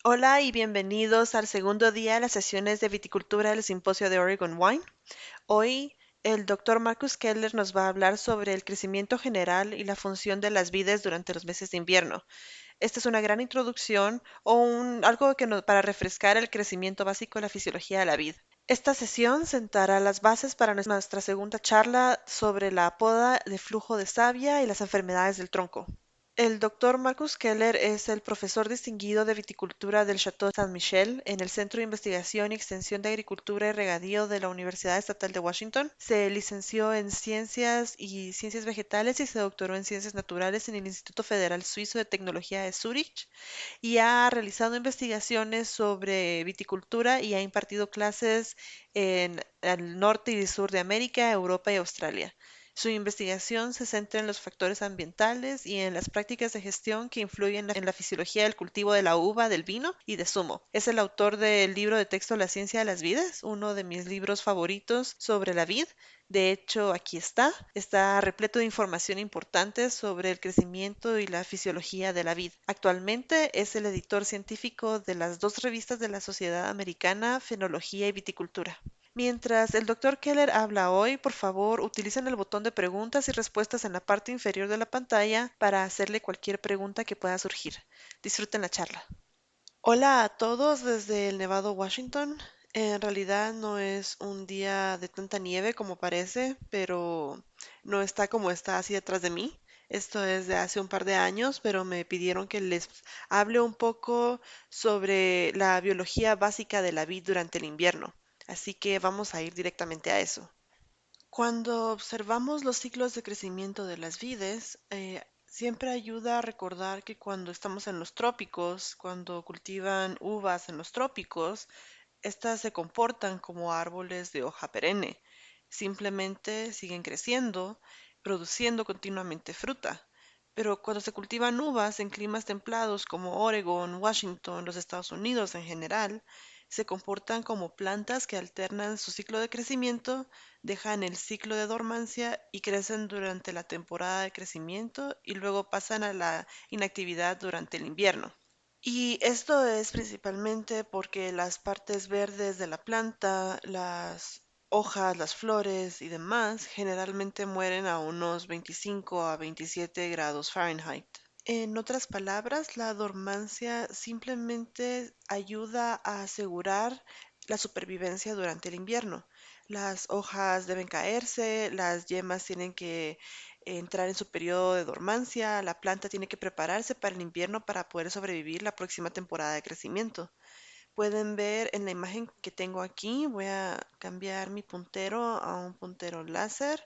Hola y bienvenidos al segundo día de las sesiones de viticultura del Simposio de Oregon Wine. Hoy el doctor Marcus Keller nos va a hablar sobre el crecimiento general y la función de las vides durante los meses de invierno. Esta es una gran introducción o algo para refrescar el crecimiento básico de la fisiología de la vid. Esta sesión sentará las bases para nuestra segunda charla sobre la poda de flujo de savia y las enfermedades del tronco. El doctor Marcus Keller es el profesor distinguido de viticultura del Château Saint-Michel en el Centro de Investigación y Extensión de Agricultura y Regadío de la Universidad Estatal de Washington. Se licenció en Ciencias y Ciencias Vegetales y se doctoró en Ciencias Naturales en el Instituto Federal Suizo de Tecnología de Zúrich y ha realizado investigaciones sobre viticultura y ha impartido clases en el norte y sur de América, Europa y Australia. Su investigación se centra en los factores ambientales y en las prácticas de gestión que influyen en la fisiología del cultivo de la uva, del vino y de zumo. Es el autor del libro de texto La ciencia de las vides, uno de mis libros favoritos sobre la vid. De hecho, aquí está repleto de información importante sobre el crecimiento y la fisiología de la vid. Actualmente es el editor científico de las dos revistas de la Sociedad Americana, Fenología y Viticultura. Mientras el doctor Keller habla hoy, por favor, utilicen el botón de preguntas y respuestas en la parte inferior de la pantalla para hacerle cualquier pregunta que pueda surgir. Disfruten la charla. Hola a todos desde el Nevado, Washington. En realidad no es un día de tanta nieve como parece, pero no está como está así detrás de mí. Esto es de hace un par de años, pero me pidieron que les hable un poco sobre la biología básica de la vid durante el invierno. Así que vamos a ir directamente a eso. Cuando observamos los ciclos de crecimiento de las vides, siempre ayuda a recordar que cuando estamos en los trópicos, cuando cultivan uvas en los trópicos, estas se comportan como árboles de hoja perenne. Simplemente siguen creciendo, produciendo continuamente fruta. Pero cuando se cultivan uvas en climas templados como Oregon, Washington, los Estados Unidos en general, se comportan como plantas que alternan su ciclo de crecimiento, dejan el ciclo de dormancia y crecen durante la temporada de crecimiento y luego pasan a la inactividad durante el invierno. Y esto es principalmente porque las partes verdes de la planta, las hojas, las flores y demás generalmente mueren a unos 25 a 27 grados Fahrenheit. En otras palabras, la dormancia simplemente ayuda a asegurar la supervivencia durante el invierno. Las hojas deben caerse, las yemas tienen que entrar en su periodo de dormancia, la planta tiene que prepararse para el invierno para poder sobrevivir la próxima temporada de crecimiento. Pueden ver en la imagen que tengo aquí, voy a cambiar mi puntero a un puntero láser.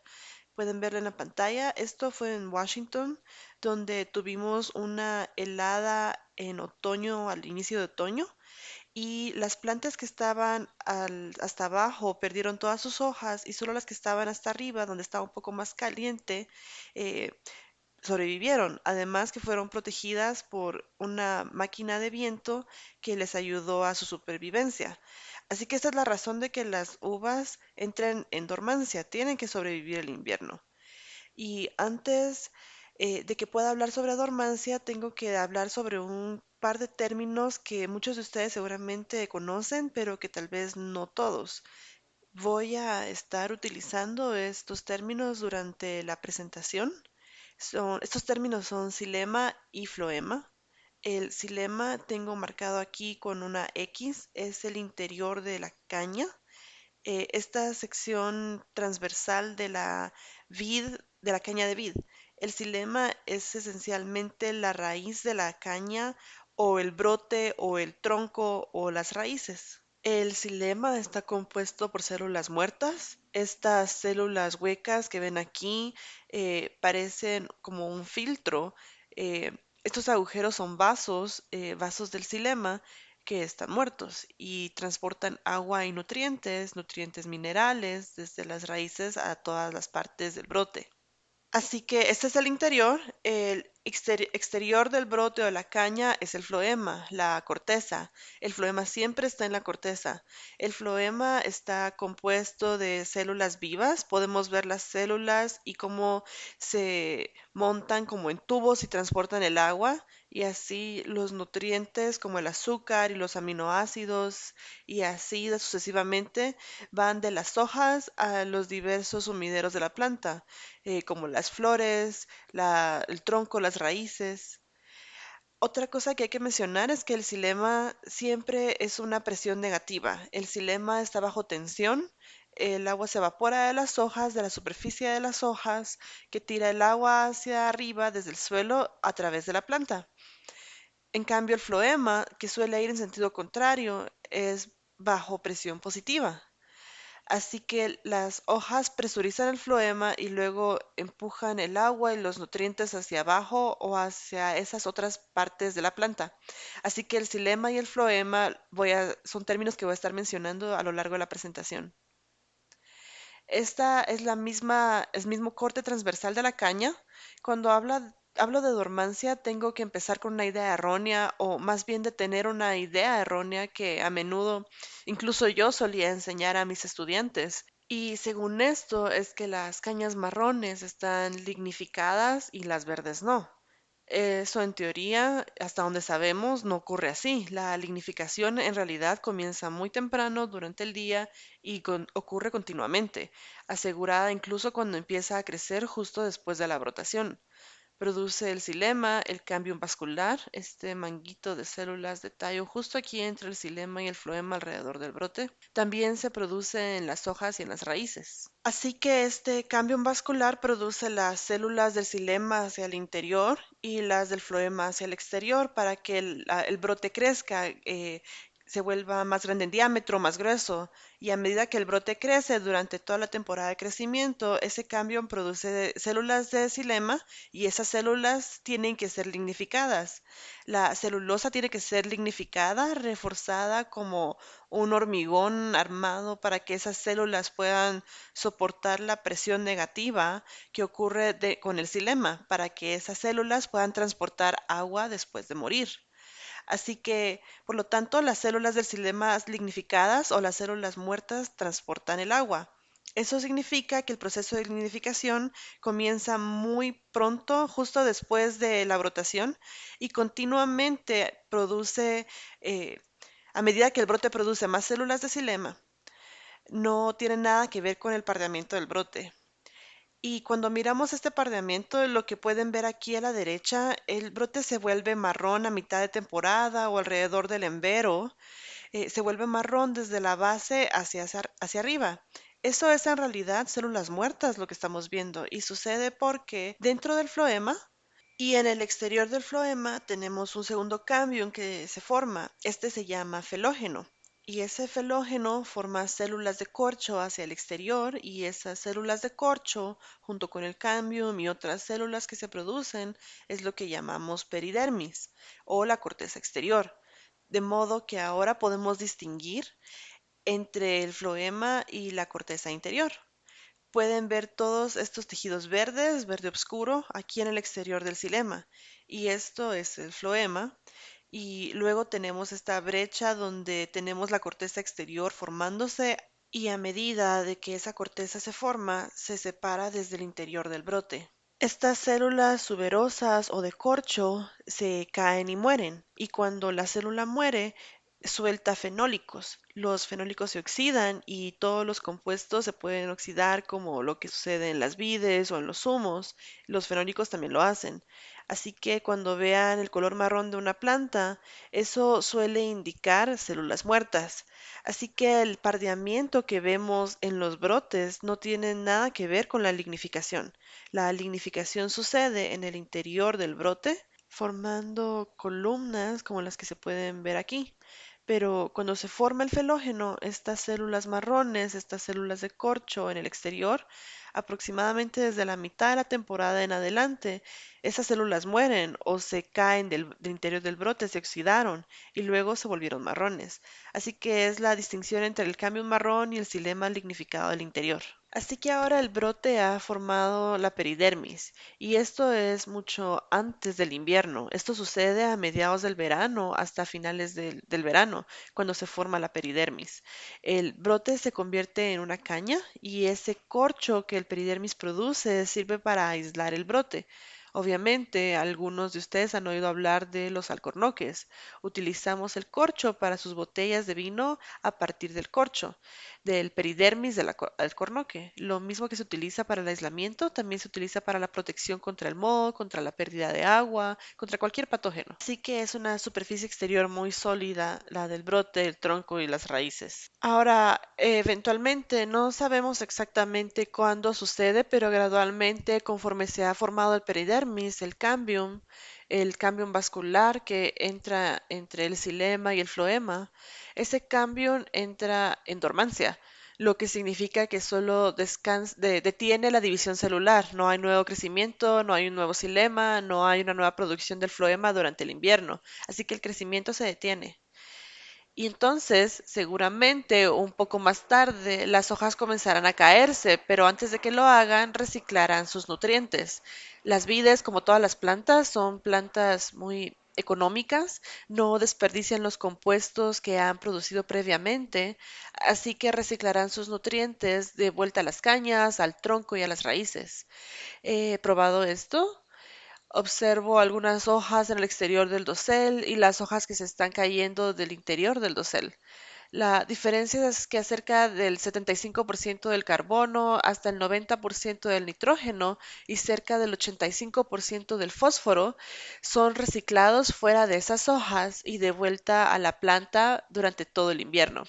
Pueden verlo en la pantalla. Esto fue en Washington, donde tuvimos una helada en otoño, al inicio de otoño, y las plantas que estaban hasta abajo perdieron todas sus hojas y solo las que estaban hasta arriba, donde estaba un poco más caliente, eh, sobrevivieron. Además que fueron protegidas por una máquina de viento que les ayudó a su supervivencia. Así que esta es la razón de que las uvas entren en dormancia, tienen que sobrevivir el invierno. Y antes de que pueda hablar sobre dormancia, tengo que hablar sobre un par de términos que muchos de ustedes seguramente conocen, pero que tal vez no todos. Voy a estar utilizando estos términos durante la presentación. Estos términos son xilema y floema. El xilema tengo marcado aquí con una X, es el interior de la caña. Esta sección transversal de la vid, de la caña de vid. El xilema es esencialmente la raíz de la caña o el brote o el tronco o las raíces. El xilema está compuesto por células muertas. Estas células huecas que ven aquí parecen como un filtro. Eh, Estos agujeros son vasos, vasos del xilema que están muertos y transportan agua y nutrientes, nutrientes minerales, desde las raíces a todas las partes del brote. Así que este es el interior. El exterior del brote o la caña es el floema, la corteza. El floema siempre está en la corteza. El floema está compuesto de células vivas. Podemos ver las células y cómo se montan como en tubos y transportan el agua. y así los nutrientes como el azúcar y los aminoácidos y así sucesivamente van de las hojas a los diversos sumideros de la planta, como las flores, el tronco, las raíces. Otra cosa que hay que mencionar es que el xilema siempre es una presión negativa. El xilema está bajo tensión, el agua se evapora de las hojas, de la superficie de las hojas, que tira el agua hacia arriba desde el suelo a través de la planta. En cambio, el floema, que suele ir en sentido contrario, es bajo presión positiva. Así que las hojas presurizan el floema y luego empujan el agua y los nutrientes hacia abajo o hacia esas otras partes de la planta. Así que el xilema y el floema son términos que voy a estar mencionando a lo largo de la presentación. Esta es el mismo corte transversal de la caña. Cuando hablo de dormancia, tengo que empezar con una idea errónea o más bien de tener una idea errónea que a menudo incluso yo solía enseñar a mis estudiantes. Y según esto es que las cañas marrones están lignificadas y las verdes no. Eso en teoría, hasta donde sabemos, no ocurre así. La lignificación en realidad comienza muy temprano durante el día y ocurre continuamente, asegurada incluso cuando empieza a crecer justo después de la brotación. Produce el xilema, el cambium vascular, este manguito de células de tallo justo aquí entre el xilema y el floema alrededor del brote. También se produce en las hojas y en las raíces. Así que este cambium vascular produce las células del xilema hacia el interior y las del floema hacia el exterior para que el brote crezca, se vuelva más grande en diámetro, más grueso, y a medida que el brote crece durante toda la temporada de crecimiento, ese cambio produce células de xilema y esas células tienen que ser lignificadas. La celulosa tiene que ser lignificada, reforzada como un hormigón armado para que esas células puedan soportar la presión negativa que ocurre con el xilema, para que esas células puedan transportar agua después de morir. Así que, por lo tanto, las células del xilema lignificadas o las células muertas transportan el agua. Eso significa que el proceso de lignificación comienza muy pronto, justo después de la brotación, y continuamente produce, eh, a medida que el brote produce más células de xilema, no tiene nada que ver con el pardeamiento del brote. Y cuando miramos este pardeamiento, lo que pueden ver aquí a la derecha, el brote se vuelve marrón a mitad de temporada o alrededor del embero, se vuelve marrón desde la base hacia arriba. Eso es en realidad células muertas lo que estamos viendo y sucede porque dentro del floema y en el exterior del floema tenemos un segundo cambio en que se forma. Este se llama felógeno. Y ese felógeno forma células de corcho hacia el exterior y esas células de corcho, junto con el cambium y otras células que se producen, es lo que llamamos peridermis o la corteza exterior. De modo que ahora podemos distinguir entre el floema y la corteza interior. Pueden ver todos estos tejidos verdes, verde oscuro, aquí en el exterior del xilema. Y esto es el floema. Y luego tenemos esta brecha donde tenemos la corteza exterior formándose y a medida de que esa corteza se forma, se separa desde el interior del brote. Estas células suberosas o de corcho se caen y mueren, y cuando la célula muere, suelta fenólicos. Los fenólicos se oxidan y todos los compuestos se pueden oxidar como lo que sucede en las vides o en los zumos. Los fenólicos también lo hacen. Así que cuando vean el color marrón de una planta, eso suele indicar células muertas. Así que el pardeamiento que vemos en los brotes no tiene nada que ver con la lignificación. La lignificación sucede en el interior del brote, formando columnas como las que se pueden ver aquí. Pero cuando se forma el felógeno, estas células marrones, estas células de corcho en el exterior, aproximadamente desde la mitad de la temporada en adelante, esas células mueren o se caen del interior del brote, se oxidaron y luego se volvieron marrones. Así que es la distinción entre el cambio marrón y el xilema lignificado del interior. Así que ahora el brote ha formado la peridermis y esto es mucho antes del invierno. Esto sucede a mediados del verano hasta finales del verano, cuando se forma la peridermis. El brote se convierte en una caña y ese corcho que el peridermis produce sirve para aislar el brote. Obviamente, algunos de ustedes han oído hablar de los alcornoques. Utilizamos el corcho para sus botellas de vino a partir del corcho, del peridermis del alcornoque. Lo mismo que se utiliza para el aislamiento, también se utiliza para la protección contra el moho, contra la pérdida de agua, contra cualquier patógeno. Así que es una superficie exterior muy sólida, la del brote, el tronco y las raíces. Ahora, eventualmente, no sabemos exactamente cuándo sucede, pero gradualmente, conforme se ha formado el peridermis, el cambium vascular que entra entre el xilema y el floema, ese cambium entra en dormancia, lo que significa que solo detiene la división celular. No hay nuevo crecimiento, no hay un nuevo xilema, no hay una nueva producción del floema durante el invierno. Así que el crecimiento se detiene. Y entonces, seguramente un poco más tarde, las hojas comenzarán a caerse, pero antes de que lo hagan, reciclarán sus nutrientes. Las vides, como todas las plantas, son plantas muy económicas, no desperdician los compuestos que han producido previamente, así que reciclarán sus nutrientes de vuelta a las cañas, al tronco y a las raíces. He probado esto. Observo algunas hojas en el exterior del dosel y las hojas que se están cayendo del interior del dosel. La diferencia es que acerca del 75% del carbono hasta el 90% del nitrógeno y cerca del 85% del fósforo son reciclados fuera de esas hojas y de vuelta a la planta durante todo el invierno.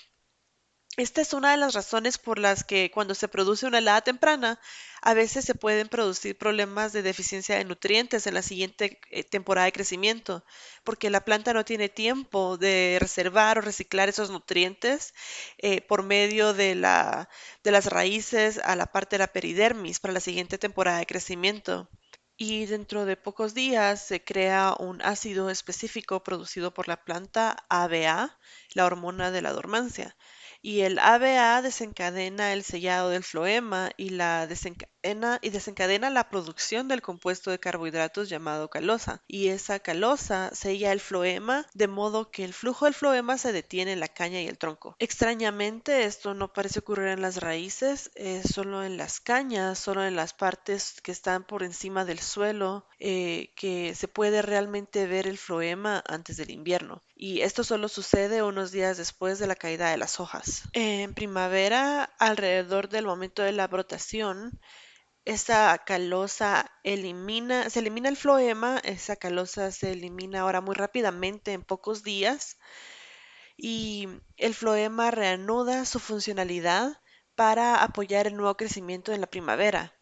Esta es una de las razones por las que cuando se produce una helada temprana, a veces se pueden producir problemas de deficiencia de nutrientes en la siguiente temporada de crecimiento, porque la planta no tiene tiempo de reservar o reciclar esos nutrientes por medio de las raíces a la parte de la peridermis para la siguiente temporada de crecimiento. Y dentro de pocos días se crea un ácido específico producido por la planta ABA, la hormona de la dormancia. Y el ABA desencadena el sellado del floema y desencadena la producción del compuesto de carbohidratos llamado calosa. Y esa calosa sella el floema de modo que el flujo del floema se detiene en la caña y el tronco. Extrañamente, esto no parece ocurrir en las raíces, solo en las cañas, solo en las partes que están por encima del suelo, que se puede realmente ver el floema antes del invierno. Y esto solo sucede unos días después de la caída de las hojas. En primavera, alrededor del momento de la brotación, esa calosa se elimina el floema, esa calosa se elimina ahora muy rápidamente en pocos días y el floema reanuda su funcionalidad para apoyar el nuevo crecimiento en la primavera.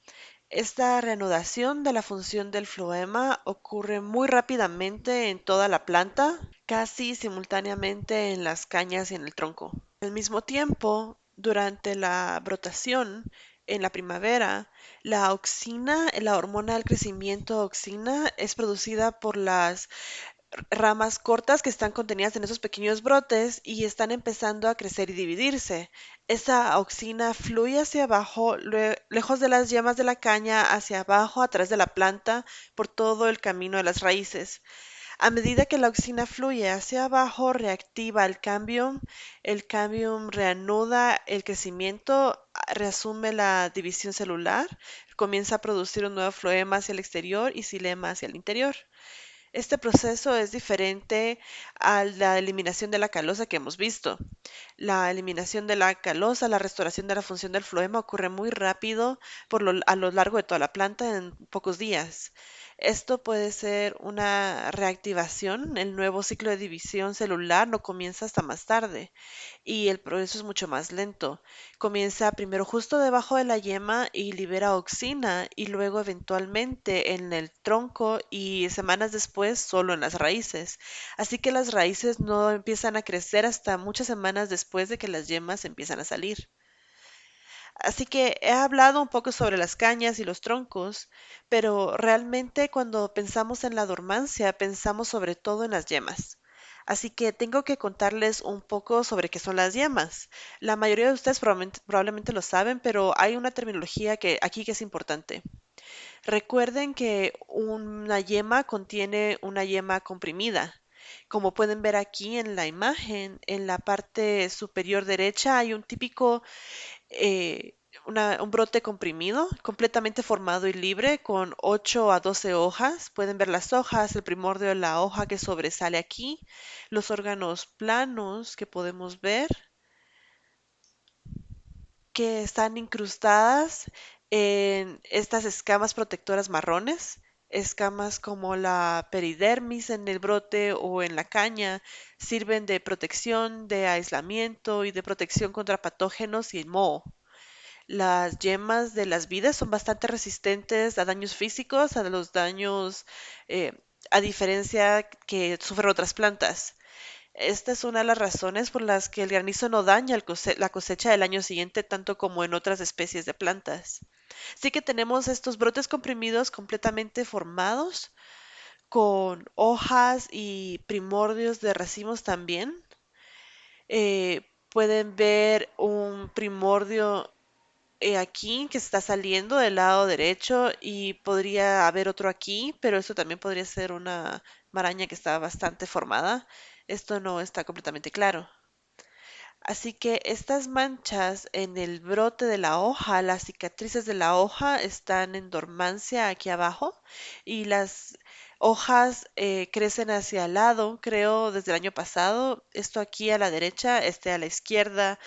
Esta reanudación de la función del floema ocurre muy rápidamente en toda la planta, casi simultáneamente en las cañas y en el tronco. Al mismo tiempo, durante la brotación, en la primavera, la auxina, la hormona del crecimiento auxina, es producida por las ramas cortas que están contenidas en esos pequeños brotes y están empezando a crecer y dividirse. Esa auxina fluye hacia abajo, lejos de las yemas de la caña, hacia abajo, a través de la planta, por todo el camino de las raíces. A medida que la auxina fluye hacia abajo, reactiva el cambium reanuda el crecimiento, reasume la división celular, comienza a producir un nuevo floema hacia el exterior y xilema hacia el interior. Este proceso es diferente a la eliminación de la calosa que hemos visto. La eliminación de la calosa, la restauración de la función del floema ocurre muy rápido a lo largo de toda la planta en pocos días. Esto puede ser una reactivación. El nuevo ciclo de división celular no comienza hasta más tarde y el proceso es mucho más lento. Comienza primero justo debajo de la yema y libera auxina y luego eventualmente en el tronco y semanas después solo en las raíces. Así que las raíces no empiezan a crecer hasta muchas semanas después de que las yemas empiezan a salir. Así que he hablado un poco sobre las cañas y los troncos, pero realmente cuando pensamos en la dormancia pensamos sobre todo en las yemas. Así que tengo que contarles un poco sobre qué son las yemas. La mayoría de ustedes probablemente lo saben, pero hay una terminología que es importante. Recuerden que una yema contiene una yema comprimida. Como pueden ver aquí en la imagen, en la parte superior derecha hay un típico un brote comprimido, completamente formado y libre, con 8 a 12 hojas. Pueden ver las hojas, el primordio de la hoja que sobresale aquí, los órganos planos que podemos ver, que están incrustadas en estas escamas protectoras marrones. Escamas como la peridermis en el brote o en la caña sirven de protección, de aislamiento y de protección contra patógenos y el moho. Las yemas de las vides son bastante resistentes a daños físicos, a los daños, eh, a diferencia que sufren otras plantas. Esta es una de las razones por las que el granizo no daña la cosecha del año siguiente tanto como en otras especies de plantas. Así que tenemos estos brotes comprimidos completamente formados, con hojas y primordios de racimos también. Pueden ver un primordio aquí que está saliendo del lado derecho y podría haber otro aquí, pero eso también podría ser una maraña que está bastante formada. Esto no está completamente claro. Así que estas manchas en el brote de la hoja, las cicatrices de la hoja están en dormancia aquí abajo y las hojas crecen hacia el lado, creo, desde el año pasado. Esto aquí a la derecha, este a la izquierda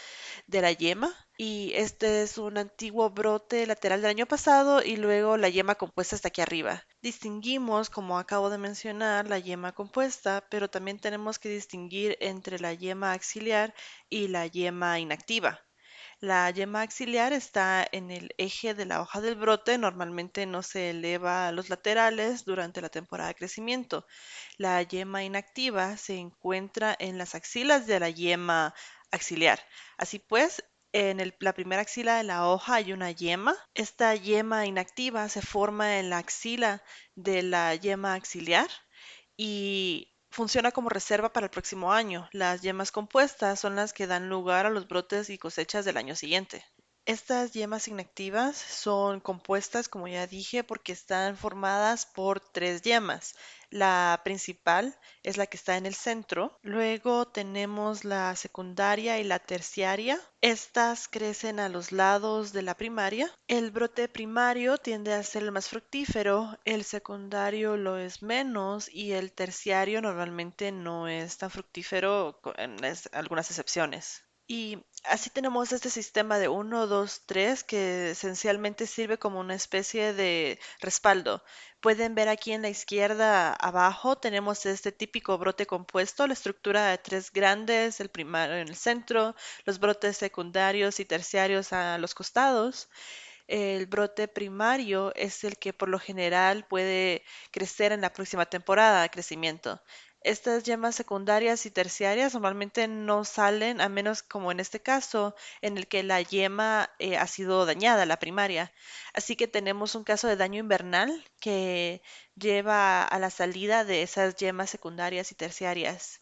de la yema. Y este es un antiguo brote lateral del año pasado y luego la yema compuesta está aquí arriba. Distinguimos, como acabo de mencionar, la yema compuesta, pero también tenemos que distinguir entre la yema axiliar y la yema inactiva. La yema axiliar está en el eje de la hoja del brote, normalmente no se eleva a los laterales durante la temporada de crecimiento. La yema inactiva se encuentra en las axilas de la yema axiliar. Así pues, en la primera axila de la hoja hay una yema. Esta yema inactiva se forma en la axila de la yema axiliar y funciona como reserva para el próximo año. Las yemas compuestas son las que dan lugar a los brotes y cosechas del año siguiente. Estas yemas inactivas son compuestas, como ya dije, porque están formadas por tres yemas. La principal es la que está en el centro. Luego tenemos la secundaria y la terciaria. Estas crecen a los lados de la primaria. El brote primario tiende a ser el más fructífero, el secundario lo es menos y el terciario normalmente no es tan fructífero, con algunas excepciones. Y así tenemos este sistema de uno, 2, 3 que esencialmente sirve como una especie de respaldo. Pueden ver aquí en la izquierda abajo tenemos este típico brote compuesto, la estructura de tres grandes, el primario en el centro, los brotes secundarios y terciarios a los costados. El brote primario es el que por lo general puede crecer en la próxima temporada de crecimiento. Estas yemas secundarias y terciarias normalmente no salen, a menos como en este caso, en el que la yema ha sido dañada, la primaria. Así que tenemos un caso de daño invernal que lleva a la salida de esas yemas secundarias y terciarias.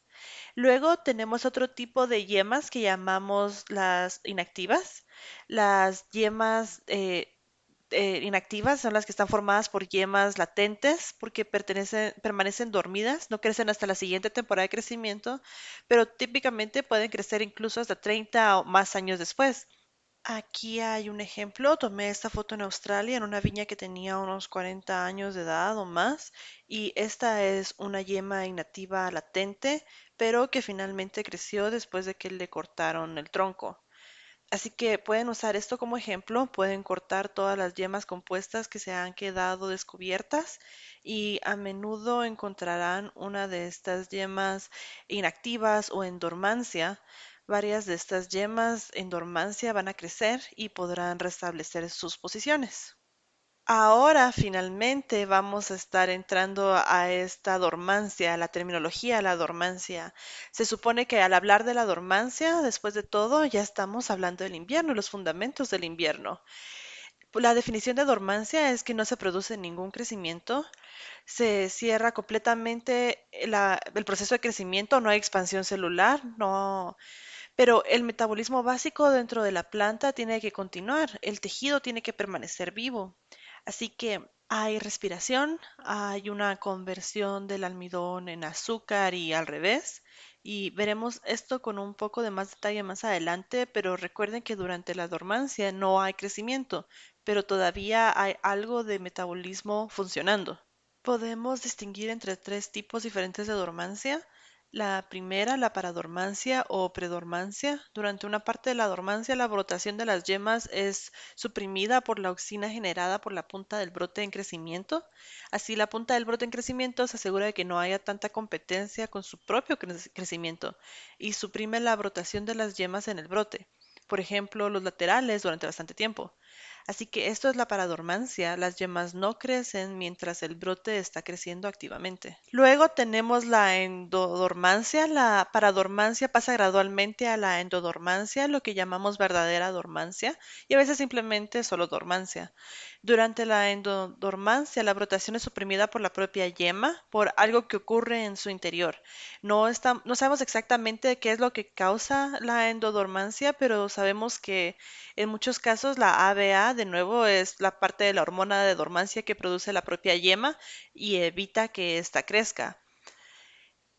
Luego tenemos otro tipo de yemas que llamamos las inactivas. Las yemas inactivas son las que están formadas por yemas latentes porque permanecen dormidas, no crecen hasta la siguiente temporada de crecimiento, pero típicamente pueden crecer incluso hasta 30 o más años después. Aquí hay un ejemplo, tomé esta foto en Australia, en una viña que tenía unos 40 años de edad o más, y esta es una yema inactiva latente, pero que finalmente creció después de que le cortaron el tronco. Así que pueden usar esto como ejemplo, pueden cortar todas las yemas compuestas que se han quedado descubiertas y a menudo encontrarán una de estas yemas inactivas o en dormancia. Varias de estas yemas en dormancia van a crecer y podrán restablecer sus posiciones. Ahora finalmente vamos a estar entrando a esta dormancia, a la terminología de la dormancia. Se supone que al hablar de la dormancia, después de todo, ya estamos hablando del invierno, los fundamentos del invierno. La definición de dormancia es que no se produce ningún crecimiento, se cierra completamente el proceso de crecimiento, no hay expansión celular, no, pero el metabolismo básico dentro de la planta tiene que continuar, el tejido tiene que permanecer vivo. Así que hay respiración, hay una conversión del almidón en azúcar y al revés, y veremos esto con un poco de más detalle más adelante, pero recuerden que durante la dormancia no hay crecimiento, pero todavía hay algo de metabolismo funcionando. Podemos distinguir entre tres tipos diferentes de dormancia. La primera, la paradormancia o predormancia. Durante una parte de la dormancia, la brotación de las yemas es suprimida por la auxina generada por la punta del brote en crecimiento. Así, la punta del brote en crecimiento se asegura de que no haya tanta competencia con su propio crecimiento y suprime la brotación de las yemas en el brote. Por ejemplo, los laterales durante bastante tiempo. Así que esto es la paradormancia, las yemas no crecen mientras el brote está creciendo activamente. Luego tenemos la endodormancia. La paradormancia pasa gradualmente a la endodormancia, lo que llamamos verdadera dormancia, y a veces simplemente solo dormancia. Durante la endodormancia, la brotación es suprimida por la propia yema, por algo que ocurre en su interior. No sabemos exactamente qué es lo que causa la endodormancia, pero sabemos que en muchos casos la ABA, de nuevo, es la parte de la hormona de dormancia que produce la propia yema y evita que ésta crezca.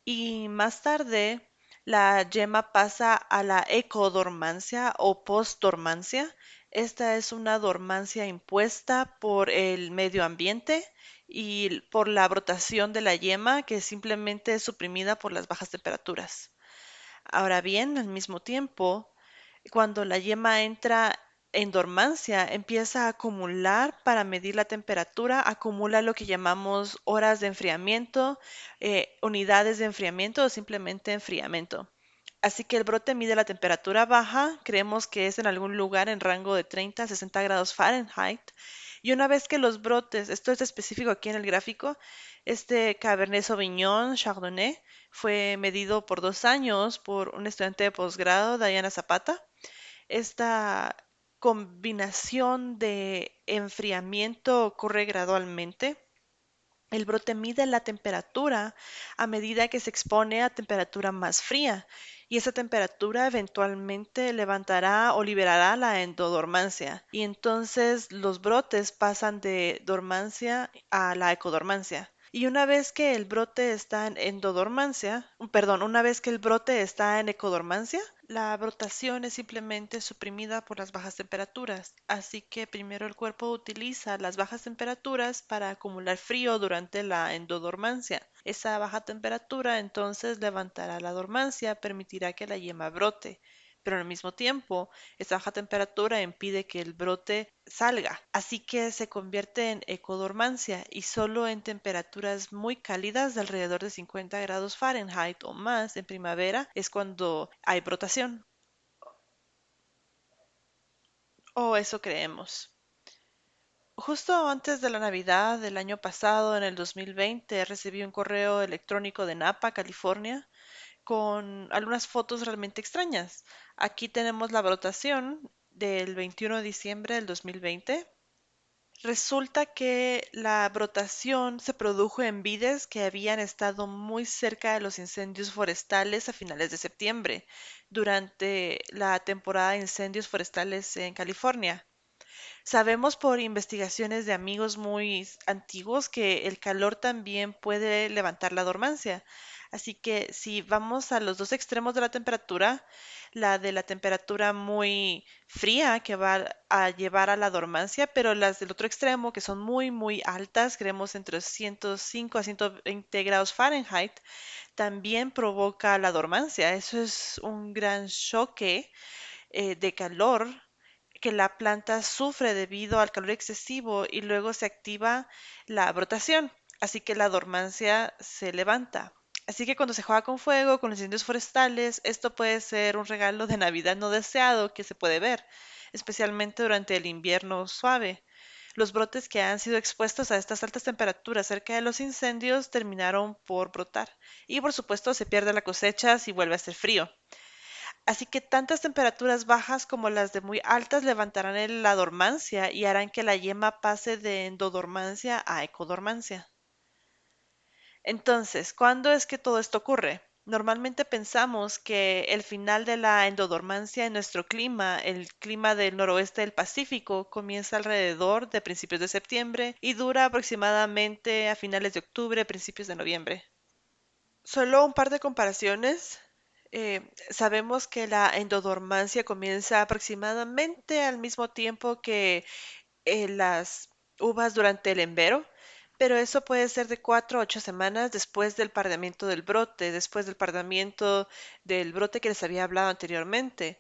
Y más tarde, la yema pasa a la ecodormancia o postdormancia. Esta es una dormancia impuesta por el medio ambiente y por la brotación de la yema que simplemente es suprimida por las bajas temperaturas. Ahora bien, al mismo tiempo, cuando la yema entra en dormancia, empieza a acumular para medir la temperatura, acumula lo que llamamos horas de enfriamiento, unidades de enfriamiento o simplemente enfriamiento. Así que el brote mide la temperatura baja, creemos que es en algún lugar en rango de 30 a 60 grados Fahrenheit. Y una vez que los brotes, esto es específico aquí en el gráfico, este Cabernet Sauvignon Chardonnay fue medido por 2 años por un estudiante de posgrado, Diana Zapata. Esta combinación de enfriamiento ocurre gradualmente. El brote mide la temperatura a medida que se expone a temperatura más fría y esa temperatura eventualmente levantará o liberará la endodormancia y entonces los brotes pasan de dormancia a la ecodormancia. Y una vez que el brote está en endodormancia, perdón, una vez que el brote está en ecodormancia, la brotación es simplemente suprimida por las bajas temperaturas. Así que primero el cuerpo utiliza las bajas temperaturas para acumular frío durante la endodormancia. Esa baja temperatura entonces levantará la dormancia, permitirá que la yema brote, pero al mismo tiempo, esa baja temperatura impide que el brote salga, así que se convierte en ecodormancia y solo en temperaturas muy cálidas de alrededor de 50 grados Fahrenheit o más en primavera es cuando hay brotación. O eso creemos. Justo antes de la Navidad del año pasado, en el 2020, recibí un correo electrónico de Napa, California, con algunas fotos realmente extrañas. Aquí tenemos la brotación del 21 de diciembre del 2020. Resulta que la brotación se produjo en vides que habían estado muy cerca de los incendios forestales a finales de septiembre, durante la temporada de incendios forestales en California. Sabemos por investigaciones de amigos muy antiguos que el calor también puede levantar la dormancia. Así que si vamos a los dos extremos de la temperatura, la de la temperatura muy fría que va a llevar a la dormancia, pero las del otro extremo que son muy altas, creemos entre 105 a 120 grados Fahrenheit, también provoca la dormancia. Eso es un gran choque de calor que la planta sufre debido al calor excesivo y luego se activa la brotación, así que la dormancia se levanta. Así que cuando se juega con fuego, con incendios forestales, esto puede ser un regalo de Navidad no deseado que se puede ver, especialmente durante el invierno suave. Los brotes que han sido expuestos a estas altas temperaturas cerca de los incendios terminaron por brotar. Y por supuesto se pierde la cosecha si vuelve a hacer frío. Así que tantas temperaturas bajas como las de muy altas levantarán la dormancia y harán que la yema pase de endodormancia a ecodormancia. Entonces, ¿cuándo es que todo esto ocurre? Normalmente pensamos que el final de la endodormancia en nuestro clima, el clima del noroeste del Pacífico, comienza alrededor de principios de septiembre y dura aproximadamente a finales de octubre, principios de noviembre. Solo un par de comparaciones. Sabemos que la endodormancia comienza aproximadamente al mismo tiempo que las uvas durante el embero, pero eso puede ser de 4 a 8 semanas después del pardeamiento del brote, después del pardeamiento del brote que les había hablado anteriormente.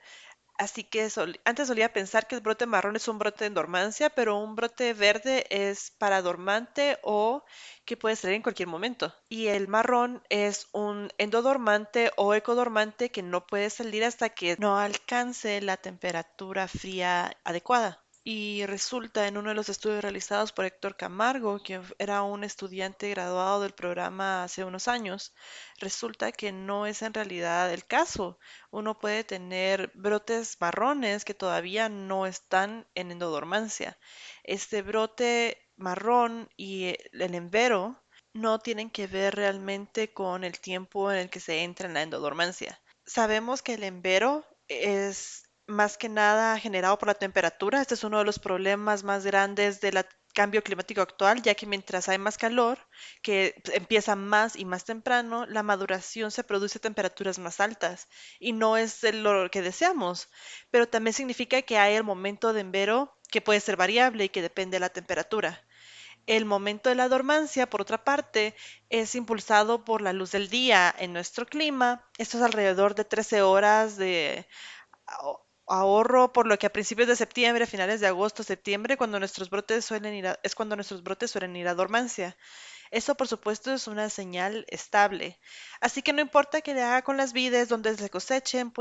Así que antes solía pensar que el brote marrón es un brote en dormancia, pero un brote verde es para dormante o que puede salir en cualquier momento. Y el marrón es un endodormante o ecodormante que no puede salir hasta que no alcance la temperatura fría adecuada. Y resulta en uno de los estudios realizados por Héctor Camargo, quien era un estudiante graduado del programa hace unos años, resulta que no es en realidad el caso. Uno puede tener brotes marrones que todavía no están en endodormancia. Este brote marrón y el embero no tienen que ver realmente con el tiempo en el que se entra en la endodormancia. Sabemos que el embero es más que nada generado por la temperatura. Este es uno de los problemas más grandes del cambio climático actual, ya que mientras hay más calor, que empieza más y más temprano, la maduración se produce a temperaturas más altas y no es lo que deseamos, pero también significa que hay el momento de envero que puede ser variable y que depende de la temperatura. El momento de la dormancia, por otra parte, es impulsado por la luz del día en nuestro clima. Esto es alrededor de 13 horas de ahorro, por lo que a principios de septiembre, a finales de agosto, septiembre, es cuando nuestros brotes suelen ir a dormancia. Eso, por supuesto, es una señal estable. Así que no importa que le haga con las vides donde se cosechen,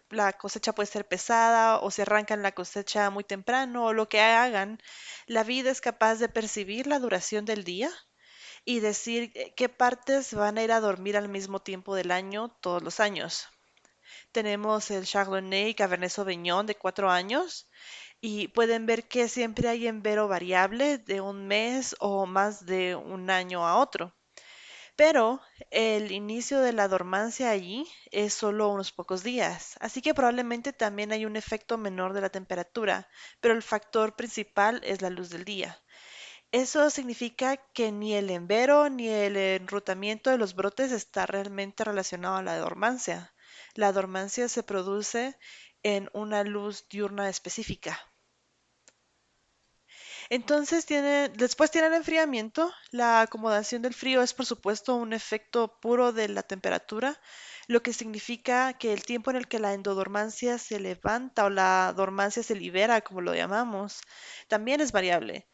la cosecha puede ser pesada o se arrancan la cosecha muy temprano o lo que hagan, la vid es capaz de percibir la duración del día y decir qué partes van a ir a dormir al mismo tiempo del año todos los años. Tenemos el Chardonnay y Cabernet Sauvignon de 4 años y pueden ver que siempre hay envero variable de un mes o más de un año a otro. Pero el inicio de la dormancia allí es solo unos pocos días, así que probablemente también hay un efecto menor de la temperatura, pero el factor principal es la luz del día. Eso significa que ni el envero ni el enrutamiento de los brotes está realmente relacionado a la dormancia. La dormancia se produce en una luz diurna específica. Entonces después tiene el enfriamiento. La acomodación del frío es por supuesto un efecto puro de la temperatura, lo que significa que el tiempo en el que la endodormancia se levanta o la dormancia se libera, como lo llamamos, también es variable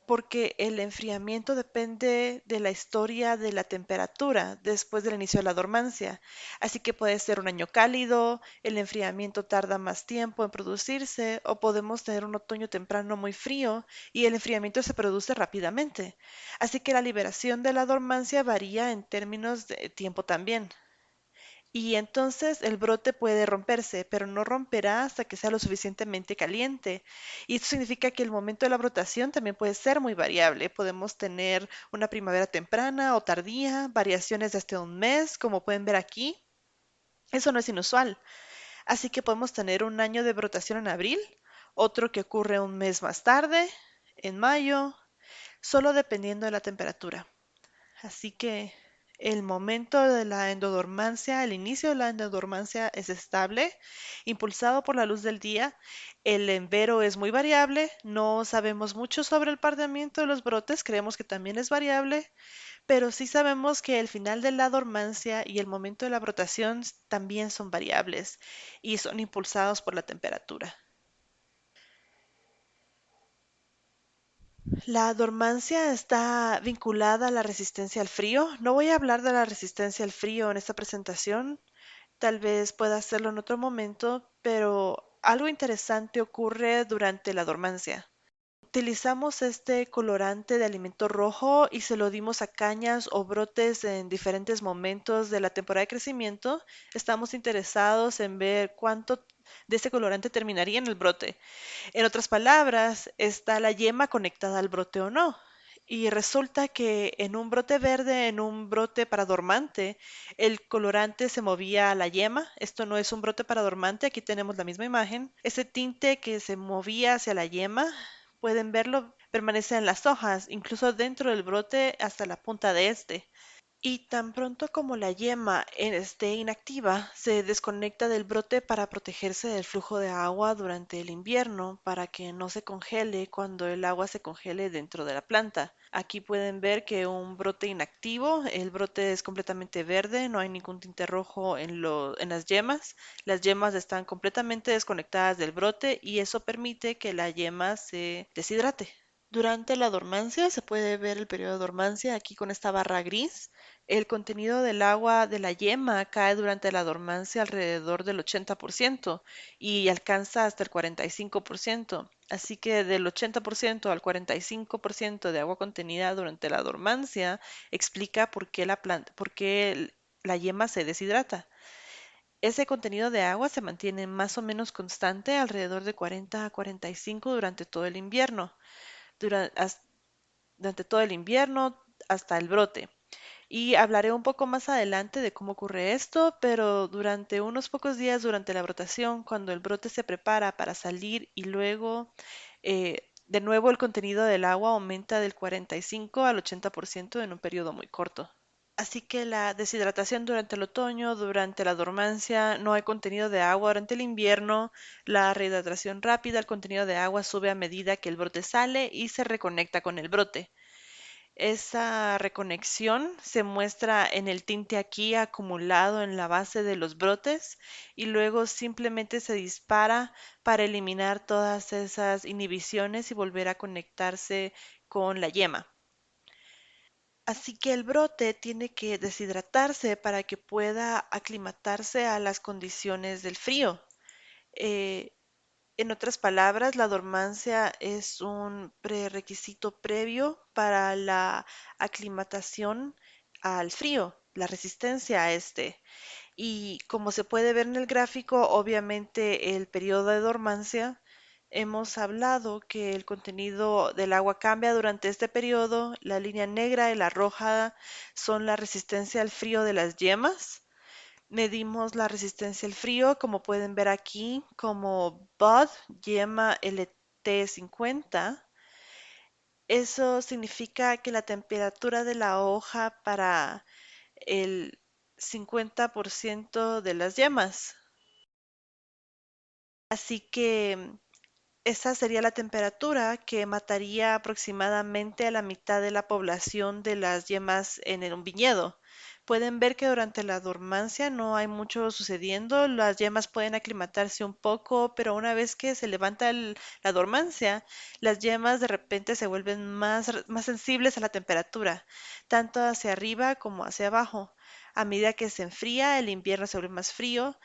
porque el enfriamiento depende de la historia de la temperatura después del inicio de la dormancia. Así que puede ser un año cálido, el enfriamiento tarda más tiempo en producirse, o podemos tener un otoño temprano muy frío y el enfriamiento se produce rápidamente. Así que la liberación de la dormancia varía en términos de tiempo también. Y entonces el brote puede romperse, pero no romperá hasta que sea lo suficientemente caliente. Y esto significa que el momento de la brotación también puede ser muy variable. Podemos tener una primavera temprana o tardía, variaciones de hasta un mes, como pueden ver aquí. Eso no es inusual. Así que podemos tener un año de brotación en abril, otro que ocurre un mes más tarde, en mayo, solo dependiendo de la temperatura. Así que el momento de la endodormancia, el inicio de la endodormancia es estable, impulsado por la luz del día. El envero es muy variable, no sabemos mucho sobre el pardeamiento de los brotes, creemos que también es variable, pero sí sabemos que el final de la dormancia y el momento de la brotación también son variables y son impulsados por la temperatura. La dormancia está vinculada a la resistencia al frío. No voy a hablar de la resistencia al frío en esta presentación, tal vez pueda hacerlo en otro momento, pero algo interesante ocurre durante la dormancia. Utilizamos este colorante de alimento rojo y se lo dimos a cañas o brotes en diferentes momentos de la temporada de crecimiento. Estamos interesados en ver cuánto de ese colorante terminaría en el brote. En otras palabras, ¿está la yema conectada al brote o no? Y resulta que en un brote verde, en un brote para dormante, el colorante se movía a la yema. Esto no es un brote para dormante, aquí tenemos la misma imagen. Ese tinte que se movía hacia la yema, pueden verlo, permanece en las hojas, incluso dentro del brote hasta la punta de este. Y tan pronto como la yema esté inactiva, se desconecta del brote para protegerse del flujo de agua durante el invierno, para que no se congele cuando el agua se congele dentro de la planta. Aquí pueden ver que un brote inactivo, el brote es completamente verde, no hay ningún tinte rojo en las yemas. Las yemas están completamente desconectadas del brote y eso permite que la yema se deshidrate. Durante la dormancia se puede ver el periodo de dormancia aquí con esta barra gris. El contenido del agua de la yema cae durante la dormancia alrededor del 80% y alcanza hasta el 45%. Así que del 80% al 45% de agua contenida durante la dormancia explica por qué la yema se deshidrata. Ese contenido de agua se mantiene más o menos constante alrededor de 40 a 45 durante todo el invierno. Dura- has- Durante todo el invierno hasta el brote. Y hablaré un poco más adelante de cómo ocurre esto, pero durante unos pocos días durante la brotación, cuando el brote se prepara para salir y luego de nuevo el contenido del agua aumenta del 45 al 80% en un periodo muy corto. Así que la deshidratación durante el otoño, durante la dormancia, no hay contenido de agua durante el invierno, la rehidratación rápida, el contenido de agua sube a medida que el brote sale y se reconecta con el brote. Esa reconexión se muestra en el tinte aquí acumulado en la base de los brotes y luego simplemente se dispara para eliminar todas esas inhibiciones y volver a conectarse con la yema. Así que el brote tiene que deshidratarse para que pueda aclimatarse a las condiciones del frío. Eh, en otras palabras, la dormancia es un prerequisito previo para la aclimatación al frío, la resistencia a este. Y como se puede ver en el gráfico, obviamente el periodo de dormancia, hemos hablado que el contenido del agua cambia durante este periodo. La línea negra y la roja son la resistencia al frío de las yemas. Medimos la resistencia al frío, como pueden ver aquí, como BUD, yema LT50. Eso significa que la temperatura de la hoja para el 50% de las yemas. Así que esa sería la temperatura que mataría aproximadamente a la mitad de la población de las yemas en un viñedo. Pueden ver que durante la dormancia no hay mucho sucediendo, las yemas pueden aclimatarse un poco, pero una vez que se levanta la dormancia, las yemas de repente se vuelven más sensibles a la temperatura, tanto hacia arriba como hacia abajo. A medida que se enfría, el invierno se vuelve más frío